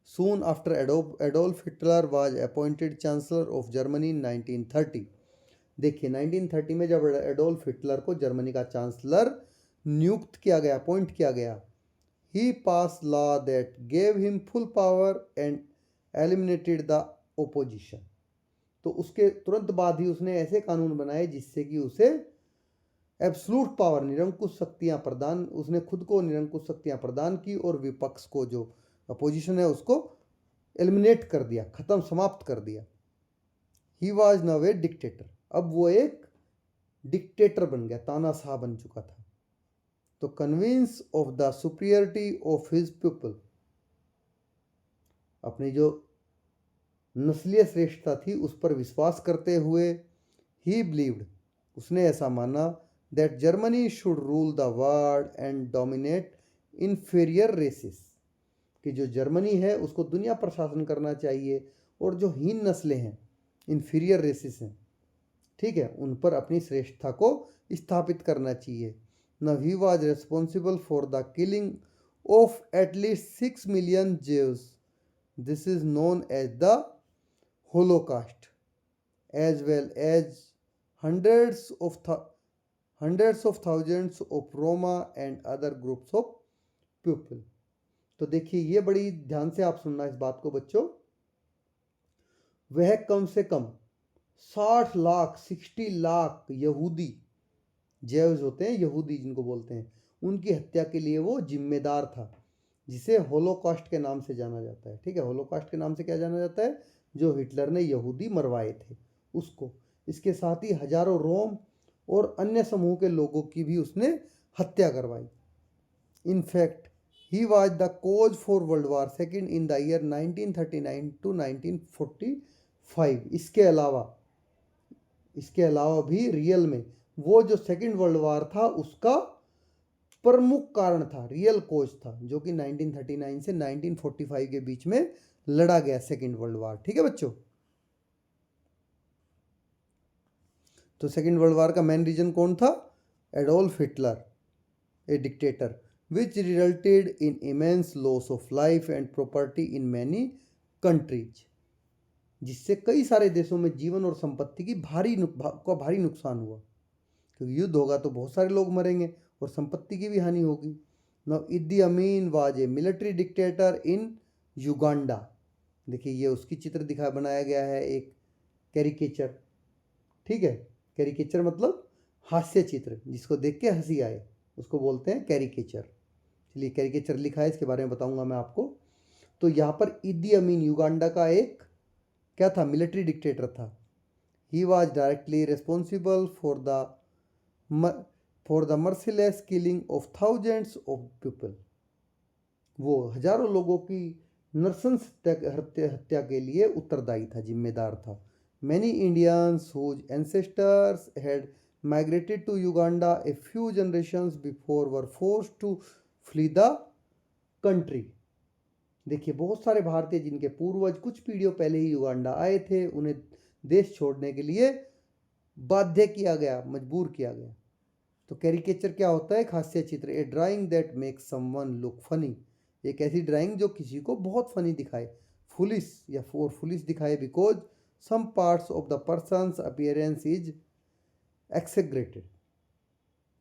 Speaker 1: Soon after Adolf Hitler was appointed Chancellor of Germany in 1930। देखिए 1930 में जब एडोल्फ हिटलर को जर्मनी का चांसलर नियुक्त किया गया, अपॉइंट किया गया, he passed law that gave him full power and eliminated the opposition। तो उसके तुरंत बाद ही उसने ऐसे कानून बनाए जिससे कि उसे एब्सोल्यूट पावर, निरंकुश शक्तियां प्रदान, उसने खुद को निरंकुश शक्तियां प्रदान की और विपक्ष को, जो अपोजिशन है, उसको एलिमिनेट कर दिया, खत्म, समाप्त कर दिया। He was now A dictator. अब वो एक डिक्टेटर बन गया, तानाशाह बन चुका था। तो convince of the superiority of his people, अपनी जो नस्लीय श्रेष्ठता थी उस पर विश्वास करते हुए ही बिलीव्ड, उसने ऐसा माना, that Germany should rule the world and dominate inferior races, कि जो जर्मनी है उसको दुनिया पर शासन करना चाहिए और जो हीन नस्लें हैं, इन्फीरियर रेसेस हैं, ठीक है, उन पर अपनी श्रेष्ठता को स्थापित करना चाहिए। Now he was responsible for the killing of at least 6 million Jews. This is known as the Holocaust, as well as hundreds of thousands of Roma and other groups of people. तो देखिए ये बड़ी ध्यान से आप सुनना इस बात को बच्चों। वह कम से कम 60 लाख यहूदी, जेव्स होते हैं यहूदी जिनको बोलते हैं, उनकी हत्या के लिए वो जिम्मेदार था, जिसे होलोकॉस्ट के नाम से जाना जाता है। ठीक है, होलोकॉस्ट के नाम से क्या जाना जाता है? जो हिटलर ने यहूदी मरवाए थे उसको। इसके साथ ही हजारों रोम और अन्य समूह के लोगों की भी उसने हत्या करवाई। In fact he was the cause for world war second in the year 1939 to 1945। इसके अलावा भी रियल में वो जो सेकेंड वर्ल्ड वॉर था उसका प्रमुख कारण था, रियल कोज था, जो कि 1939 से 1945 के बीच में लड़ा गया सेकेंड वर्ल्ड वॉर। ठीक है बच्चों, तो सेकेंड वर्ल्ड वॉर का मेन रीजन कौन था? Adolf Hitler, A dictator, which resulted in immense loss of life and property in many countries, जिससे कई सारे देशों में जीवन और संपत्ति की भारी नुकसान हुआ, क्योंकि युद्ध होगा तो बहुत सारे लोग मरेंगे और संपत्ति की भी हानि होगी। Now Idi Amin was a military dictator in Uganda. देखिए ये उसकी चित्र बनाया गया है, एक कैरिकेचर। ठीक है, कैरिकेचर मतलब हास्य चित्र, जिसको देख के हंसी आए उसको बोलते हैं कैरिकेचर। चलिए कैरिकेचर लिखा है, इसके बारे में बताऊंगा मैं आपको। तो यहाँ पर इदी अमीन युगांडा का एक क्या था? मिलिट्री डिक्टेटर था। He was directly responsible for the merciless killing of thousands of people. वो हजारों लोगों की नृशंस हत्या के लिए उत्तरदायी था, जिम्मेदार था। Many Indians whose ancestors had migrated to Uganda a few generations before were forced to flee the country। देखिए बहुत सारे भारतीय जिनके पूर्वज कुछ पीढ़ियों पहले ही युगांडा आए थे, उन्हें देश छोड़ने के लिए बाध्य किया गया, मजबूर किया गया। तो कैरिकेचर क्या होता है? एक हास्य चित्र, a drawing that makes someone look funny, एक ऐसी ड्राइंग जो किसी को बहुत फनी दिखाए, फुलिश या फॉर फुलिश दिखाए, because some parts of the person's appearance is exaggerated,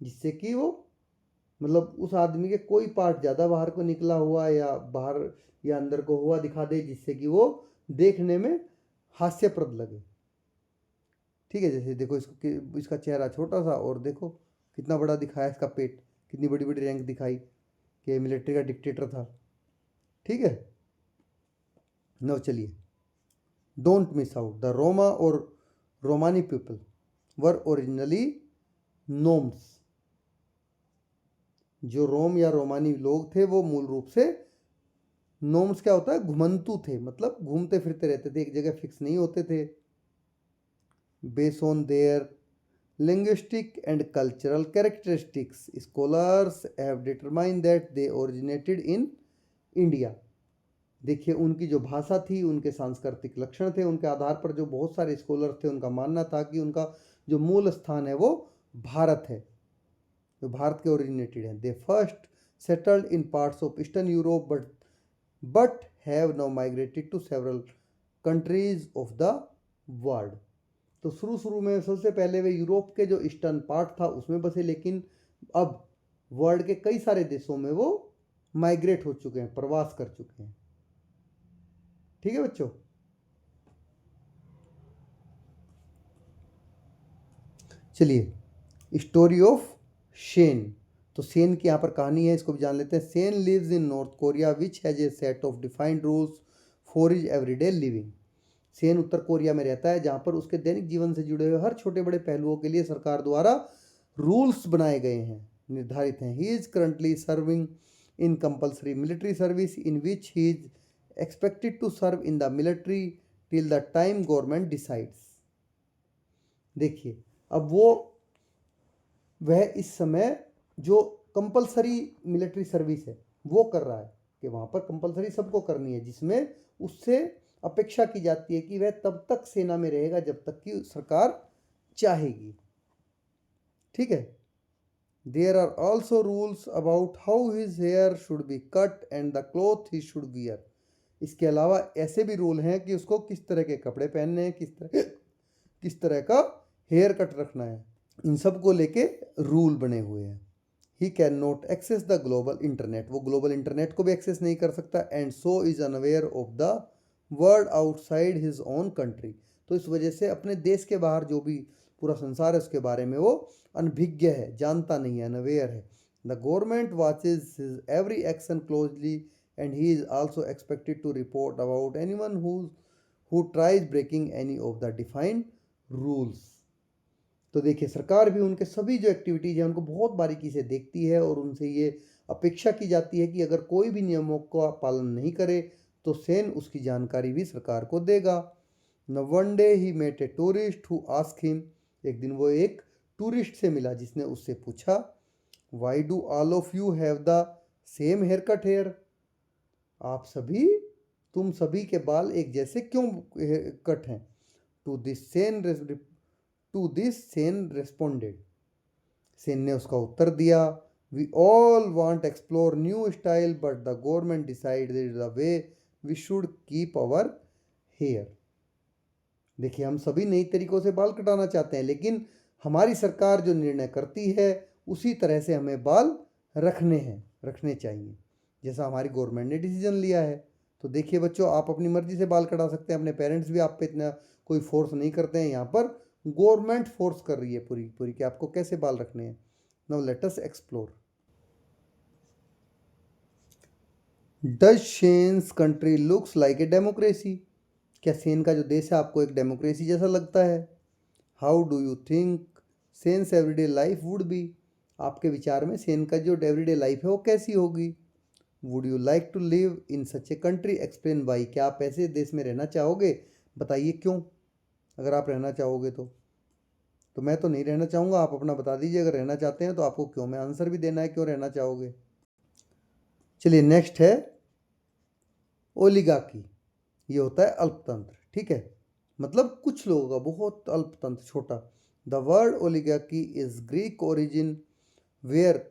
Speaker 1: जिससे कि वो मतलब उस आदमी के कोई पार्ट ज़्यादा बाहर को निकला हुआ या बाहर या अंदर को हुआ दिखा दे, जिससे कि वो देखने में हास्यप्रद लगे। ठीक है, जैसे देखो इसका चेहरा छोटा सा और देखो कितना बड़ा दिखाया इसका पेट, कितनी बड़ी बड़ी रैंक दिखाई कि मिलिट्री का डिक्टेटर था। ठीक है, नो चलिए, don't miss out, the Roma और रोमानी पीपल वर ओरिजिनली नोम्स। जो रोम या रोमानी लोग थे वो मूल रूप से, नोम्स क्या होता है? घुमंतु थे, मतलब घूमते फिरते रहते थे, एक जगह फिक्स नहीं होते थे। Based on their linguistic and cultural characteristics, scholars have determined that they originated in India। देखिए उनकी जो भाषा थी, उनके सांस्कृतिक लक्षण थे, उनके आधार पर जो बहुत सारे स्कॉलर थे उनका मानना था कि उनका जो मूल स्थान है वो भारत है, जो भारत के ओरिजिनेटेड है। They first settled in parts of eastern Europe but have now migrated to several countries of the world. तो शुरू में सबसे पहले वे यूरोप के जो ईस्टर्न पार्ट था उसमें बसे, लेकिन अब वर्ल्ड के कई सारे देशों में वो माइग्रेट हो चुके हैं, प्रवास कर चुके हैं। ठीक है बच्चों, चलिए स्टोरी ऑफ शेन। तो सेन की यहाँ पर कहानी है, इसको भी जान लेते हैं। Sen lives in North Korea which has a set of defined rules for his everyday living. Sen उत्तर कोरिया में रहता है, जहाँ पर उसके दैनिक जीवन से जुड़े हुए हर छोटे बड़े पहलुओं के लिए सरकार द्वारा रूल्स बनाए गए हैं, निर्धारित हैं। He is currently serving in compulsory military service in which he is expected to serve in the military till the time government decides। देखिए अब वह इस समय जो कंपलसरी मिलिट्री सर्विस है वो कर रहा है कि वहाँ पर कंपलसरी सबको करनी है, जिसमें उससे अपेक्षा की जाती है कि वह तब तक सेना में रहेगा जब तक कि सरकार चाहेगी। ठीक है। There are also rules about how his hair should be cut and the cloth he should wear. इसके अलावा ऐसे भी रूल हैं कि उसको किस तरह के कपड़े पहनने हैं, किस तरह का हेयर कट रखना है, इन सब को लेके रूल बने हुए हैं। He can not access the global internet, वो ग्लोबल इंटरनेट को भी एक्सेस नहीं कर सकता। And so is unaware of the world outside his own country, तो इस वजह से अपने देश के बाहर जो भी पूरा संसार है उसके बारे में वो अनभिज्ञ है, जानता नहीं है, अनअवेयर है। The government watches his every action closely and he is also expected to report about anyone who tries breaking any of the defined rules. तो देखिए सरकार भी उनके सभी जो एक्टिविटीज़ हैं उनको बहुत बारीकी से देखती है और उनसे ये अपेक्षा की जाती है कि अगर कोई भी नियमों का पालन नहीं करे तो सेन उसकी जानकारी भी सरकार को देगा। न one day he met a tourist who ask him, एक दिन वो एक टूरिस्ट से मिला जिसने उससे पूछा, why do all of you have the same hair cut hair, तुम सभी के बाल एक जैसे क्यों कट हैं। To this Sen responded, Sen ने उसका उत्तर दिया, we all want explore new style but the government decided the way we should keep our hair. देखिए हम सभी नई तरीकों से बाल कटाना चाहते हैं, लेकिन हमारी सरकार जो निर्णय करती है उसी तरह से हमें बाल रखने चाहिए जैसा हमारी गवर्नमेंट ने डिसीजन लिया है। तो देखिए बच्चों, आप अपनी मर्जी से बाल कटा सकते हैं, अपने पेरेंट्स भी आप पे इतना कोई फोर्स नहीं करते हैं, यहाँ पर गवर्नमेंट फोर्स कर रही है पूरी कि आपको कैसे बाल रखने हैं। Now let us explore. Does sense country looks like a democracy, क्या सेन का जो देश है आपको एक डेमोक्रेसी जैसा लगता है। How do you think sense everyday life would be, आपके विचार में सेन का जो एवरीडे लाइफ है वो कैसी होगी। Would you like to live in such a country, explain why, क्या आप ऐसे देश में रहना चाहोगे, बताइए क्यों। अगर आप रहना चाहोगे तो मैं तो नहीं रहना चाहूँगा, आप अपना बता दीजिए अगर रहना चाहते हैं तो आपको क्यों, मैं आंसर भी देना है क्यों रहना चाहोगे। चलिए नेक्स्ट है ओलिगार्की, ये होता है अल्पतंत्र। ठीक है, मतलब कुछ लोगों का बहुत अल्पतंत्र, छोटा। The word oligarchy is Greek origin where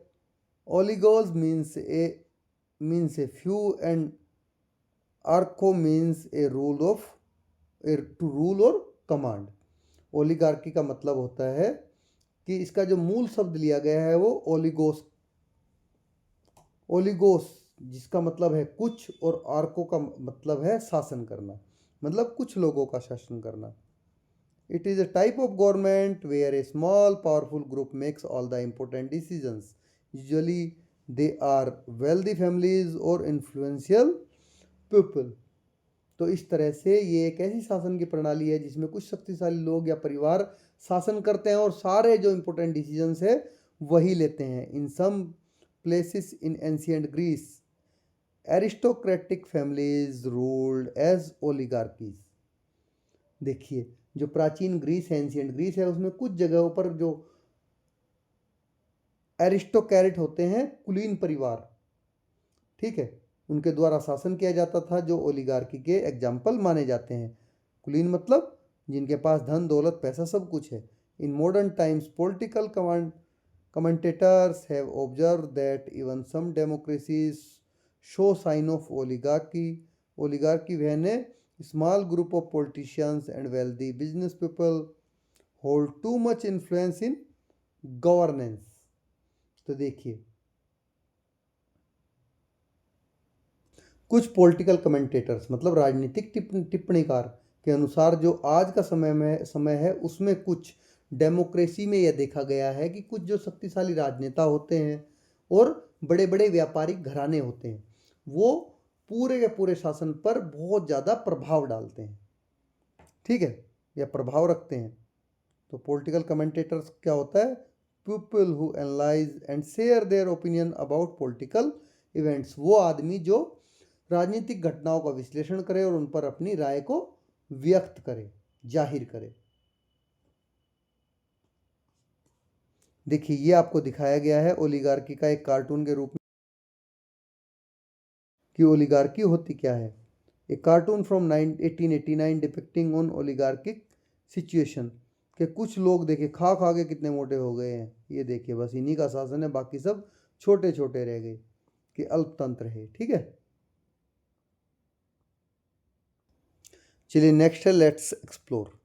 Speaker 1: oligos means a few and arkho means a to rule और कमांड। ओलिगार्की का मतलब होता है कि इसका जो मूल शब्द लिया गया है वो ओलिगोस जिसका मतलब है कुछ, और आर्को का मतलब है शासन करना, मतलब कुछ लोगों का शासन करना। It is a type of government where a small powerful group makes all the important decisions, usually they are wealthy families और इन्फ्लुएंशियल पीपल। तो इस तरह से ये एक ऐसी शासन की प्रणाली है जिसमें कुछ शक्तिशाली लोग या परिवार शासन करते हैं और सारे जो इम्पोर्टेंट डिसीजंस है वही लेते हैं। In some places in ancient Greece aristocratic families ruled as oligarchies. देखिए जो प्राचीन ग्रीस है, एंशिएंट ग्रीस है, उसमें कुछ जगहों पर जो एरिस्टोक्रेट होते हैं, कुलीन परिवार, ठीक है, उनके द्वारा शासन किया जाता था, जो ओलिगार्की के एग्जाम्पल माने जाते हैं। कुलीन मतलब जिनके पास धन दौलत पैसा सब कुछ है। In modern times political commentators have observed that even some democracies show sign of oligarchy. Oligarchy when a small group of politicians and wealthy business people hold too much influence in governance। तो देखिए कुछ political commentators मतलब राजनीतिक टिप्पणीकार के अनुसार जो आज का समय है उसमें कुछ डेमोक्रेसी में यह देखा गया है कि कुछ जो शक्तिशाली राजनेता होते हैं और बड़े बड़े व्यापारिक घराने होते हैं वो पूरे के पूरे शासन पर बहुत ज़्यादा प्रभाव डालते हैं, ठीक है, या प्रभाव रखते हैं। तो पॉलिटिकल कमेंटेटर्स क्या होता है, people who analyse and share their opinion about political events, वो आदमी जो राजनीतिक घटनाओं का विश्लेषण करे और उन पर अपनी राय को व्यक्त करे, जाहिर करे। देखिए ये आपको दिखाया गया है ओलिगार्की का एक कार्टून के रूप में कि ओलिगार्की होती क्या है। A cartoon from 1889 depicting on oligarchic situation के कुछ लोग देखिए खा खा के कितने मोटे हो गए हैं। ये देखिए बस इन्हीं का शासन है, बाकी सब छोटे छोटे रह गए, कि अल्पतंत्र है। ठीक है, चलिए नेक्स्ट है let's explore.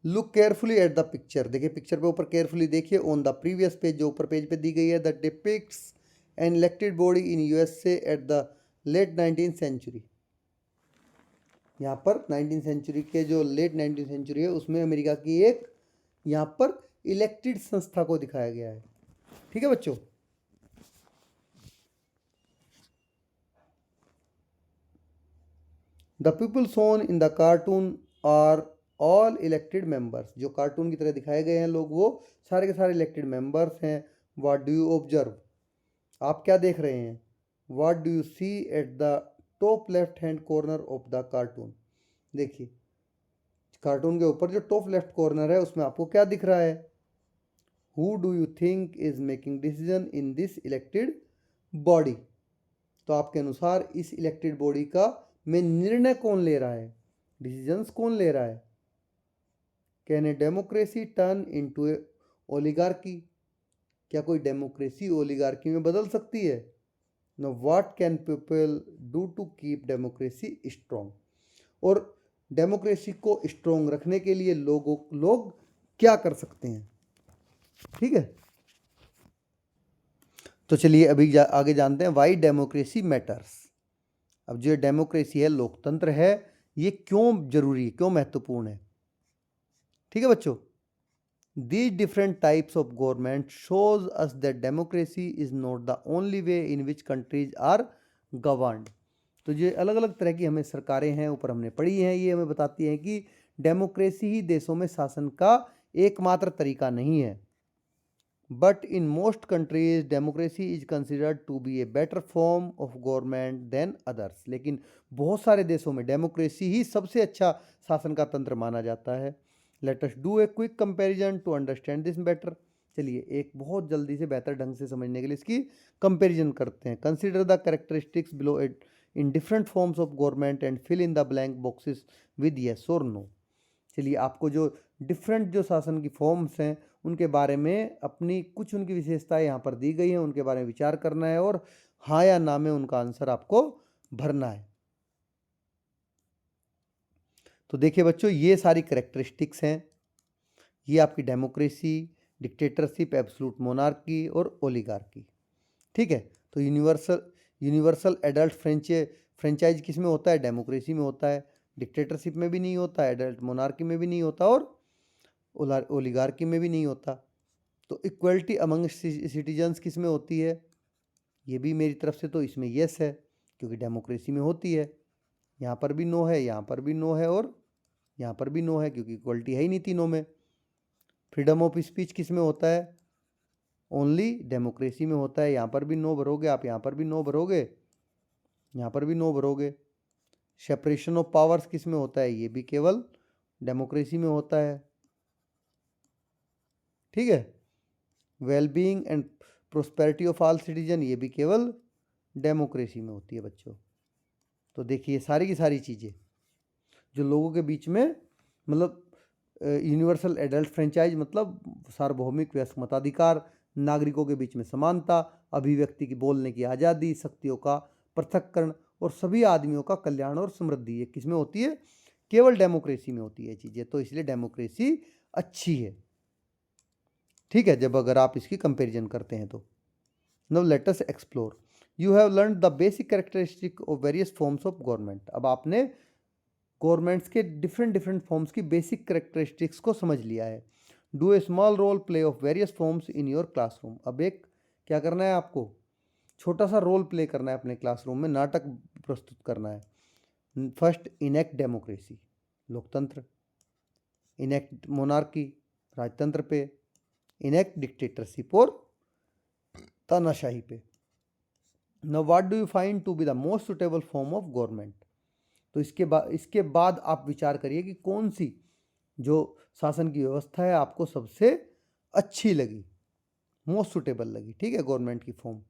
Speaker 1: Look carefully at the picture. देखिए पिक्चर पे ऊपर केयरफुली देखिए। ऑन द प्रीवियस पेज, जो ऊपर पेज पे दी गई है, the depicts an elected body in USA at the late 19th century. यहाँ पर 19th सेंचुरी के जो लेट 19th सेंचुरी है उसमें अमेरिका की एक यहाँ पर इलेक्टेड संस्था को दिखाया गया है। ठीक है बच्चों, the people shown in the cartoon are all elected members. जो कार्टून की तरह दिखाए गए हैं लोग, वो सारे के सारे इलेक्टेड मेंबर्स हैं। व्हाट डू यू ऑब्जर्व, आप क्या देख रहे हैं। What do you see at the top left hand corner of the cartoon. देखिए कार्टून के ऊपर जो टॉप लेफ्ट कॉर्नर है उसमें आपको क्या दिख रहा है। Who do you think is making decision in this elected body. तो आपके अनुसार इस इलेक्टेड बॉडी का में निर्णय कौन ले रहा है, डिसीजंस कौन ले रहा है। Can a democracy turn into a oligarchy. क्या कोई डेमोक्रेसी ओलिगार्की में बदल सकती है। No what can people do to keep democracy strong. और डेमोक्रेसी को स्ट्रॉन्ग रखने के लिए लोग क्या कर सकते हैं। ठीक है, तो चलिए अभी आगे जानते हैं वाई डेमोक्रेसी मैटर्स। अब जो डेमोक्रेसी है, लोकतंत्र है, ये क्यों जरूरी है, क्यों महत्वपूर्ण है। ठीक है बच्चों, these different types of government shows us that democracy is not the only way in which countries are governed। तो ये अलग अलग तरह की हमें सरकारें हैं ऊपर हमने पढ़ी हैं, ये हमें बताती हैं कि डेमोक्रेसी ही देशों में शासन का एकमात्र तरीका नहीं है। But in most countries democracy is considered to be a better form of government than others. लेकिन बहुत सारे देशों में डेमोक्रेसी ही सबसे अच्छा शासन का तंत्र माना जाता है। Let us do a quick comparison to understand this better. चलिए एक बहुत जल्दी से बेहतर ढंग से समझने के लिए इसकी कंपैरिजन करते हैं। Consider the characteristics below it in different forms of government and fill in the blank boxes with yes और नो। चलिए आपको जो डिफरेंट जो शासन की फॉर्म्स हैं उनके बारे में अपनी कुछ उनकी विशेषताएं यहाँ पर दी गई हैं, उनके बारे में विचार करना है और हाँ या ना में उनका आंसर आपको भरना है। तो देखिए बच्चों, ये सारी कैरेक्टरिस्टिक्स हैं। ये आपकी डेमोक्रेसी, डिक्टेटरशिप, एब्सोल्यूट मोनार्की और ओलिगार्की। ठीक है, तो यूनिवर्सल एडल्ट फ्रेंचाइज किस में होता है, डेमोक्रेसी में होता है। डिक्टेटरशिप में भी नहीं होता, एडल्ट मोनार्की में भी नहीं होता और ओलिगार्की में भी नहीं होता। तो इक्वलिटी अमंग सिटीजन्स किस में होती है, ये भी मेरी तरफ से तो इसमें यस है क्योंकि डेमोक्रेसी में होती है। यहाँ पर भी नो है, यहाँ पर भी नो है और यहाँ पर भी नो है क्योंकि इक्वलिटी है ही नहीं तीनों में। फ्रीडम ऑफ स्पीच किस में होता है, ओनली डेमोक्रेसी में होता है। यहाँ पर भी नो भरोगे आप, यहाँ पर भी नो भरोगे, यहाँ पर भी नो भरोगे। सेपरेशन ऑफ पावर्स किस में होता है, ये भी केवल डेमोक्रेसी में होता है। ठीक है, wellbeing and prosperity of all citizen, ये भी केवल डेमोक्रेसी में होती है बच्चों। तो देखिए सारी की सारी चीज़ें जो लोगों के बीच में, मतलब यूनिवर्सल एडल्ट फ्रेंचाइज मतलब सार्वभौमिक वयस्क मताधिकार, नागरिकों के बीच में समानता, अभिव्यक्ति की बोलने की आज़ादी, शक्तियों का पृथक्करण और सभी आदमियों का कल्याण और समृद्धि, ये किस में होती है, केवल डेमोक्रेसी में होती है चीज़ें। तो इसलिए डेमोक्रेसी अच्छी है। ठीक है, जब अगर आप इसकी कंपैरिजन करते हैं तो। Now let us explore. You have learn the basic characteristic of various forms of government. अब आपने गवर्नमेंट्स के डिफरेंट फॉर्म्स की बेसिक कैरेक्टरिस्टिक्स को समझ लिया है। Do a small role play of various forms in your classroom. अब एक क्या करना है आपको, छोटा सा रोल प्ले करना है अपने क्लासरूम में, नाटक प्रस्तुत करना है। फर्स्ट, इनेक्ट डेमोक्रेसी, लोकतंत्र। इनेक्ट मोनार्की, राजतंत्र पे। इनेक्ट डिक्टेटरशिप और तानाशाही पे। Now what do you find to be the most suitable form of government. तो इसके बाद आप विचार करिए कि कौन सी जो शासन की व्यवस्था है आपको सबसे अच्छी लगी, मोस्ट सुटेबल लगी, ठीक है, गवर्नमेंट की फॉर्म।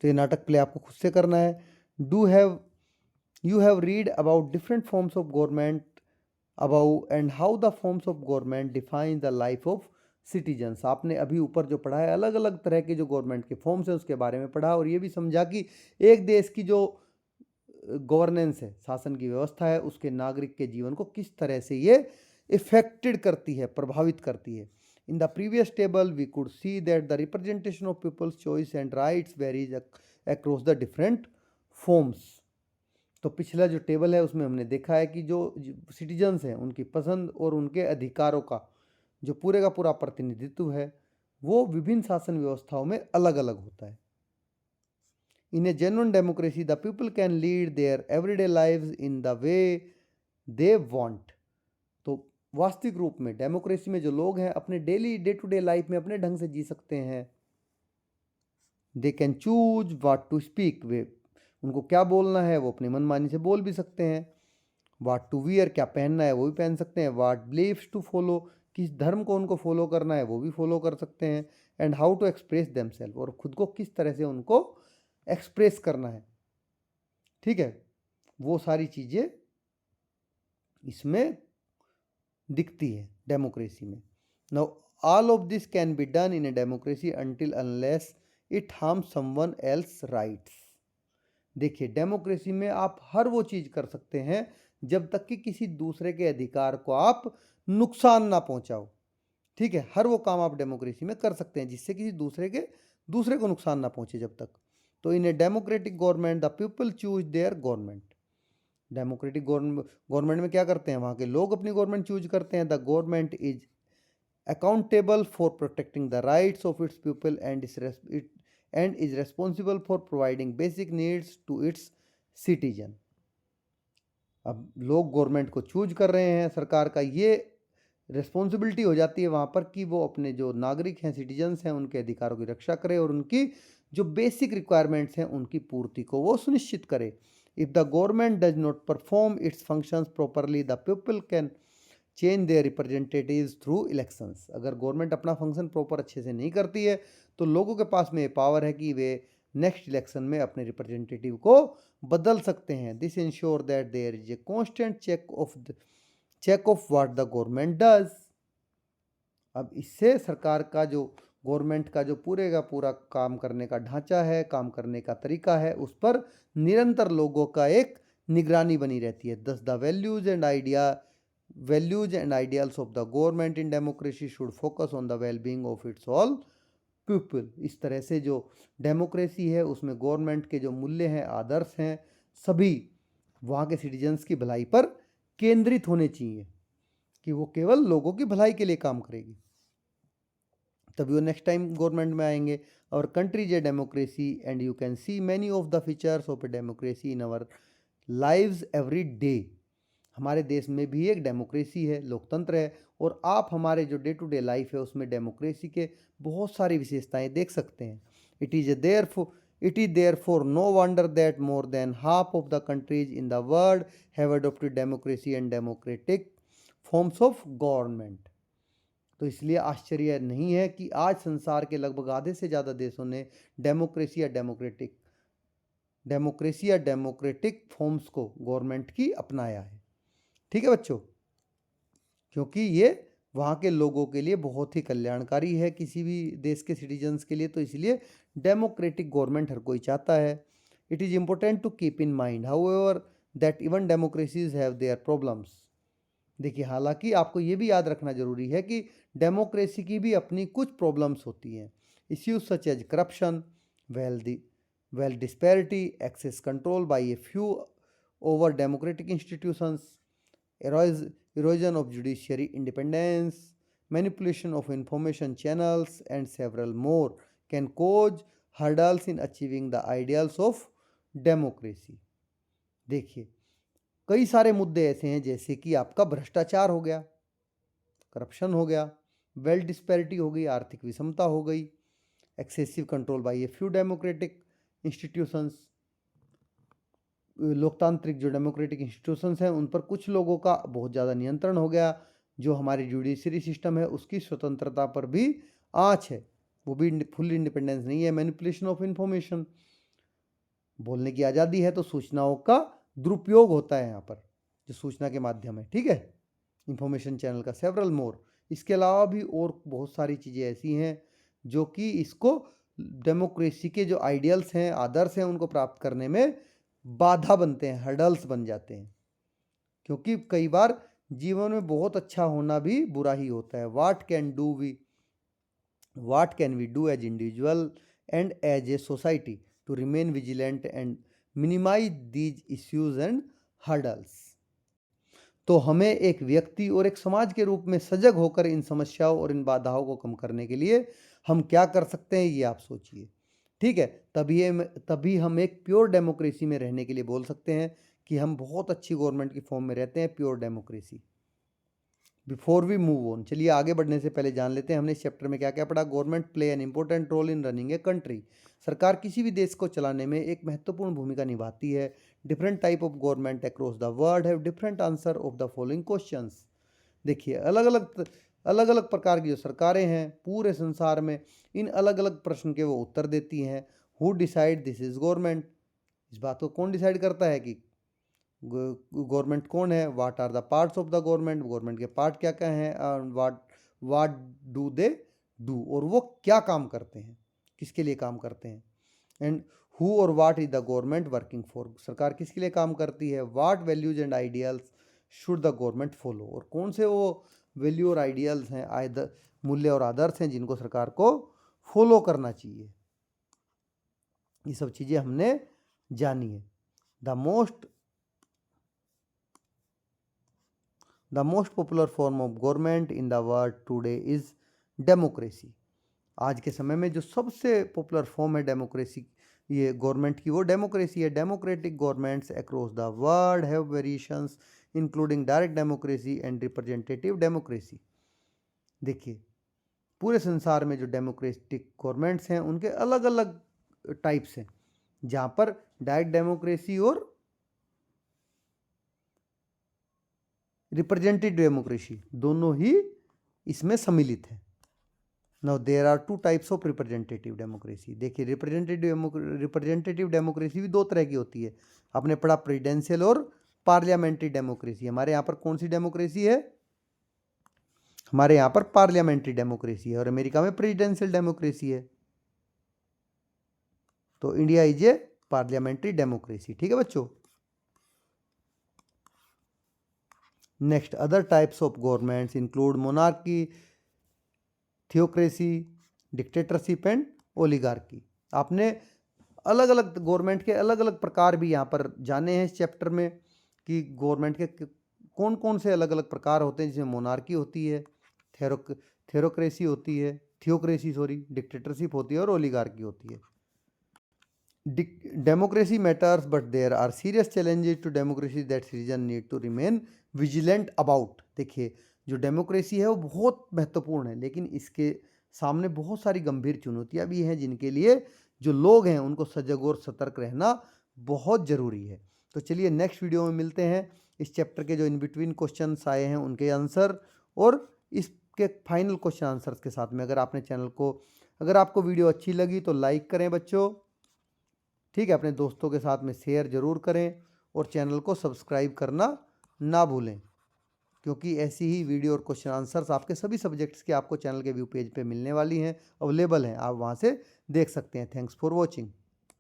Speaker 1: तो ये नाटक प्ले आपको खुद से करना है। You have read about different forms of government about and how the forms of government define the life of citizens. आपने अभी ऊपर जो पढ़ा है अलग अलग तरह के जो गवर्नमेंट के फॉर्म्स हैं उसके बारे में पढ़ा, और ये भी समझा कि एक देश की जो गवर्नेंस है, शासन की व्यवस्था है, उसके नागरिक के जीवन को किस तरह से ये इफेक्टेड करती है, प्रभावित करती है। In the previous table we could see that the representation of people's choice and rights varies across the different forms. तो पिछला जो टेबल है उसमें हमने देखा है कि जो सिटीजन्स हैं उनकी पसंद और उनके अधिकारों का जो पूरे का पूरा प्रतिनिधित्व है वो विभिन्न शासन व्यवस्थाओं में अलग अलग होता है। In a genuine democracy, the people can lead their everyday lives in the way they want. तो वास्तविक रूप में डेमोक्रेसी में जो लोग हैं अपने डे टू डे लाइफ में अपने ढंग से जी सकते हैं। They can choose what to speak, वे उनको क्या बोलना है वो अपनी मनमानी से बोल भी सकते हैं। वाट टू वियर, क्या पहनना है वो भी पहन सकते हैं। वाट बिलीव्स टू फॉलो, किस धर्म को उनको फॉलो करना है वो भी फॉलो कर सकते हैं। And how to express themself, और खुद को किस तरह से उनको एक्सप्रेस करना है, ठीक है, वो सारी चीज़ें इसमें दिखती है डेमोक्रेसी में। Now all of this can be done in a democracy until unless it harms someone else rights. देखिए डेमोक्रेसी में आप हर वो चीज़ कर सकते हैं जब तक कि किसी दूसरे के अधिकार को आप नुकसान ना पहुंचाओ, ठीक है। हर वो काम आप डेमोक्रेसी में कर सकते हैं जिससे किसी दूसरे को नुकसान ना पहुंचे जब तक। तो in a democratic government the people choose their government. Democratic government में क्या करते हैं, वहाँ के लोग अपनी गवर्नमेंट चूज करते हैं। The government is accountable for protecting the rights of its people and is responsible for providing basic needs to its citizen. अब लोग गवर्नमेंट को चूज कर रहे हैं, सरकार का ये रिस्पॉन्सिबिलिटी हो जाती है वहाँ पर कि वो अपने जो नागरिक हैं, सिटीजन्स हैं, उनके अधिकारों की रक्षा करे और उनकी जो बेसिक रिक्वायरमेंट्स हैं उनकी पूर्ति को वो सुनिश्चित करे। If the government does not perform it's functions properly the people can change their representatives through elections. अगर गवर्नमेंट अपना फंक्शन प्रॉपर अच्छे से नहीं करती है तो लोगों के पास में ये पावर है कि वे नेक्स्ट इलेक्शन में अपने रिप्रेजेंटेटिव को बदल सकते हैं। This ensure that there is a constant check of what the government does. अब इससे सरकार का जो गवर्नमेंट का जो पूरे का पूरा काम करने का ढांचा है, काम करने का तरीका है, उस पर निरंतर लोगों का एक निगरानी बनी रहती है। दस the values and ideals of the government in democracy should focus on the wellbeing of its all people. इस तरह से जो डेमोक्रेसी है उसमें गवर्नमेंट के जो मूल्य हैं, आदर्श हैं, सभी वहाँ के सिटीजन्स की भलाई पर केंद्रित होने चाहिए कि वो केवल लोगों की भलाई के लिए काम करेगी, तभी वो नेक्स्ट टाइम गवर्नमेंट में आएंगे। Our country is a democracy and you can see many of the features of a democracy in our lives every day. हमारे देश में भी एक डेमोक्रेसी है, लोकतंत्र है, और आप हमारे जो डे टू डे लाइफ है उसमें डेमोक्रेसी के बहुत सारी विशेषताएं देख सकते हैं। It is therefore no wonder that more than half of the countries in the world have adopted democracy and democratic forms of government. तो इसलिए आश्चर्य नहीं है कि आज संसार के लगभग आधे से ज़्यादा देशों ने डेमोक्रेसी या डेमोक्रेटिक फॉर्म्स को गवर्नमेंट की अपनाया है, ठीक है बच्चों, क्योंकि ये वहाँ के लोगों के लिए बहुत ही कल्याणकारी है, किसी भी देश के सिटीजन्स के लिए। तो इसलिए डेमोक्रेटिक गवर्नमेंट हर कोई चाहता है। It is important to keep in mind however that even democracies have their problems. देखिए हालांकि आपको ये भी याद रखना जरूरी है कि डेमोक्रेसी की भी अपनी कुछ प्रॉब्लम्स होती हैं। Issues such as corruption, wealth disparity, excess control by a few over democratic institutions, erosion of judiciary independence, manipulation of information channels, and several more can cause hurdles in achieving the ideals of democracy। देखिए कई सारे मुद्दे ऐसे हैं जैसे कि आपका भ्रष्टाचार हो गया, करप्शन हो गया, वेल्थ डिस्पैरिटी हो गई, आर्थिक विषमता हो गई, excessive control by a few democratic institutions, लोकतांत्रिक जो डेमोक्रेटिक इंस्टीट्यूशंस हैं उन पर कुछ लोगों का बहुत ज़्यादा नियंत्रण हो गया। जो हमारी जुडिशरी सिस्टम है उसकी स्वतंत्रता पर भी आँच है, वो भी फुल इंडिपेंडेंस नहीं है। मैनिपुलेशन ऑफ इंफॉर्मेशन, बोलने की आज़ादी है तो सूचनाओं का दुरुपयोग होता है यहाँ पर, जो सूचना के माध्यम है, ठीक है। इंफॉर्मेशन चैनल का सेवरल मोर, इसके अलावा भी और बहुत सारी चीज़ें ऐसी हैं जो कि इसको डेमोक्रेसी के जो आइडियल्स हैं, आदर्श हैं, उनको प्राप्त करने में बाधा बनते हैं, हर्डल्स बन जाते हैं। क्योंकि कई बार जीवन में बहुत अच्छा होना भी बुरा ही होता है। What can we do as individual and as a society to remain vigilant and minimize these issues and hurdles. तो हमें एक व्यक्ति और एक समाज के रूप में सजग होकर इन समस्याओं और इन बाधाओं को कम करने के लिए हम क्या कर सकते हैं, ये आप सोचिए, ठीक है। तभी हम एक प्योर डेमोक्रेसी में रहने के लिए बोल सकते हैं कि हम बहुत अच्छी गवर्नमेंट की फॉर्म में रहते हैं, pure democracy. Before we move on, चलिए आगे बढ़ने से पहले जान लेते हैं हमने इस चैप्टर में क्या क्या पढ़ा। Government play an important role in running a country, सरकार किसी भी देश को चलाने में एक महत्वपूर्ण भूमिका निभाती है। Different type of government across the world have different answer of the following questions. देखिए अलग अलग प्रकार की जो सरकारें हैं पूरे संसार में, इन अलग अलग प्रश्न के वो उत्तर देती हैं। Who decide this is government, इस बात को कौन डिसाइड करता है कि गवर्नमेंट कौन है। What are the parts of the government, government के पार्ट क्या क्या हैं। व्हाट डू दे डू, और वो क्या काम करते हैं, किसके लिए काम करते हैं। एंड हु और what is the government working for, सरकार किसके लिए काम करती है। What values and ideals should the government follow, और कौन से वो वैल्यू और आइडियल्स हैं, मूल्य और आदर्श हैं जिनको सरकार को फॉलो करना चाहिए। ये सब चीज़ें हमने जानी है। The most popular form of government in the world today is democracy. आज के समय में जो सबसे पॉपुलर फॉर्म है डेमोक्रेसी, ये गवर्नमेंट की, वो डेमोक्रेसी है। Democratic governments across the world have variations including direct democracy and representative democracy. देखिए पूरे संसार में जो डेमोक्रेटिक गवर्नमेंट्स हैं उनके अलग अलग टाइप्स हैं, जहाँ पर डायरेक्ट डेमोक्रेसी और रिप्रेजेंटेटिव डेमोक्रेसी दोनों ही इसमें सम्मिलित है। Now there are two types of representative democracy. देखिए रिप्रेजेंटेटिव डेमोक्रेसी भी दो तरह की होती है। आपने पढ़ा प्रेसिडेंशियल और पार्लियामेंट्री डेमोक्रेसी। हमारे यहाँ पर कौन सी डेमोक्रेसी है, हमारे यहाँ पर पार्लियामेंट्री डेमोक्रेसी है, और अमेरिका में प्रेसिडेंशियल डेमोक्रेसी है। तो India is a parliamentary democracy, ठीक है बच्चों। Next, other types of governments include monarchy, theocracy, dictatorship and oligarchy. आपने अलग अलग गवर्नमेंट के अलग अलग प्रकार भी यहाँ पर जाने हैं इस चैप्टर में, कि गवर्नमेंट के कौन कौन से अलग अलग प्रकार होते हैं, जिसमें मोनार्की होती है, थियोक्रेसी होती है, डिक्टेटरशिप होती है, और ओलिगार्की होती है। Democracy matters but there are serious challenges to democracy that citizen need to remain vigilant about. देखिए जो डेमोक्रेसी है वो बहुत महत्वपूर्ण है, लेकिन इसके सामने बहुत सारी गंभीर चुनौतियां भी हैं, जिनके लिए जो लोग हैं उनको सजग और सतर्क रहना बहुत ज़रूरी है। तो चलिए नेक्स्ट वीडियो में मिलते हैं। इस चैप्टर के जो इन बिटवीन क्वेश्चन आए हैं उनके आंसर, और इसके फाइनल क्वेश्चन आंसर्स के साथ में। अगर आपको वीडियो अच्छी लगी तो लाइक करें बच्चों, ठीक है। अपने दोस्तों के साथ में शेयर ज़रूर करें, और चैनल को सब्सक्राइब करना ना भूलें, क्योंकि ऐसी ही वीडियो और क्वेश्चन आंसर्स आपके सभी सब्जेक्ट्स के आपको चैनल के व्यू पेज पे मिलने वाली हैं, अवेलेबल हैं, आप वहाँ से देख सकते हैं। Thanks for watching.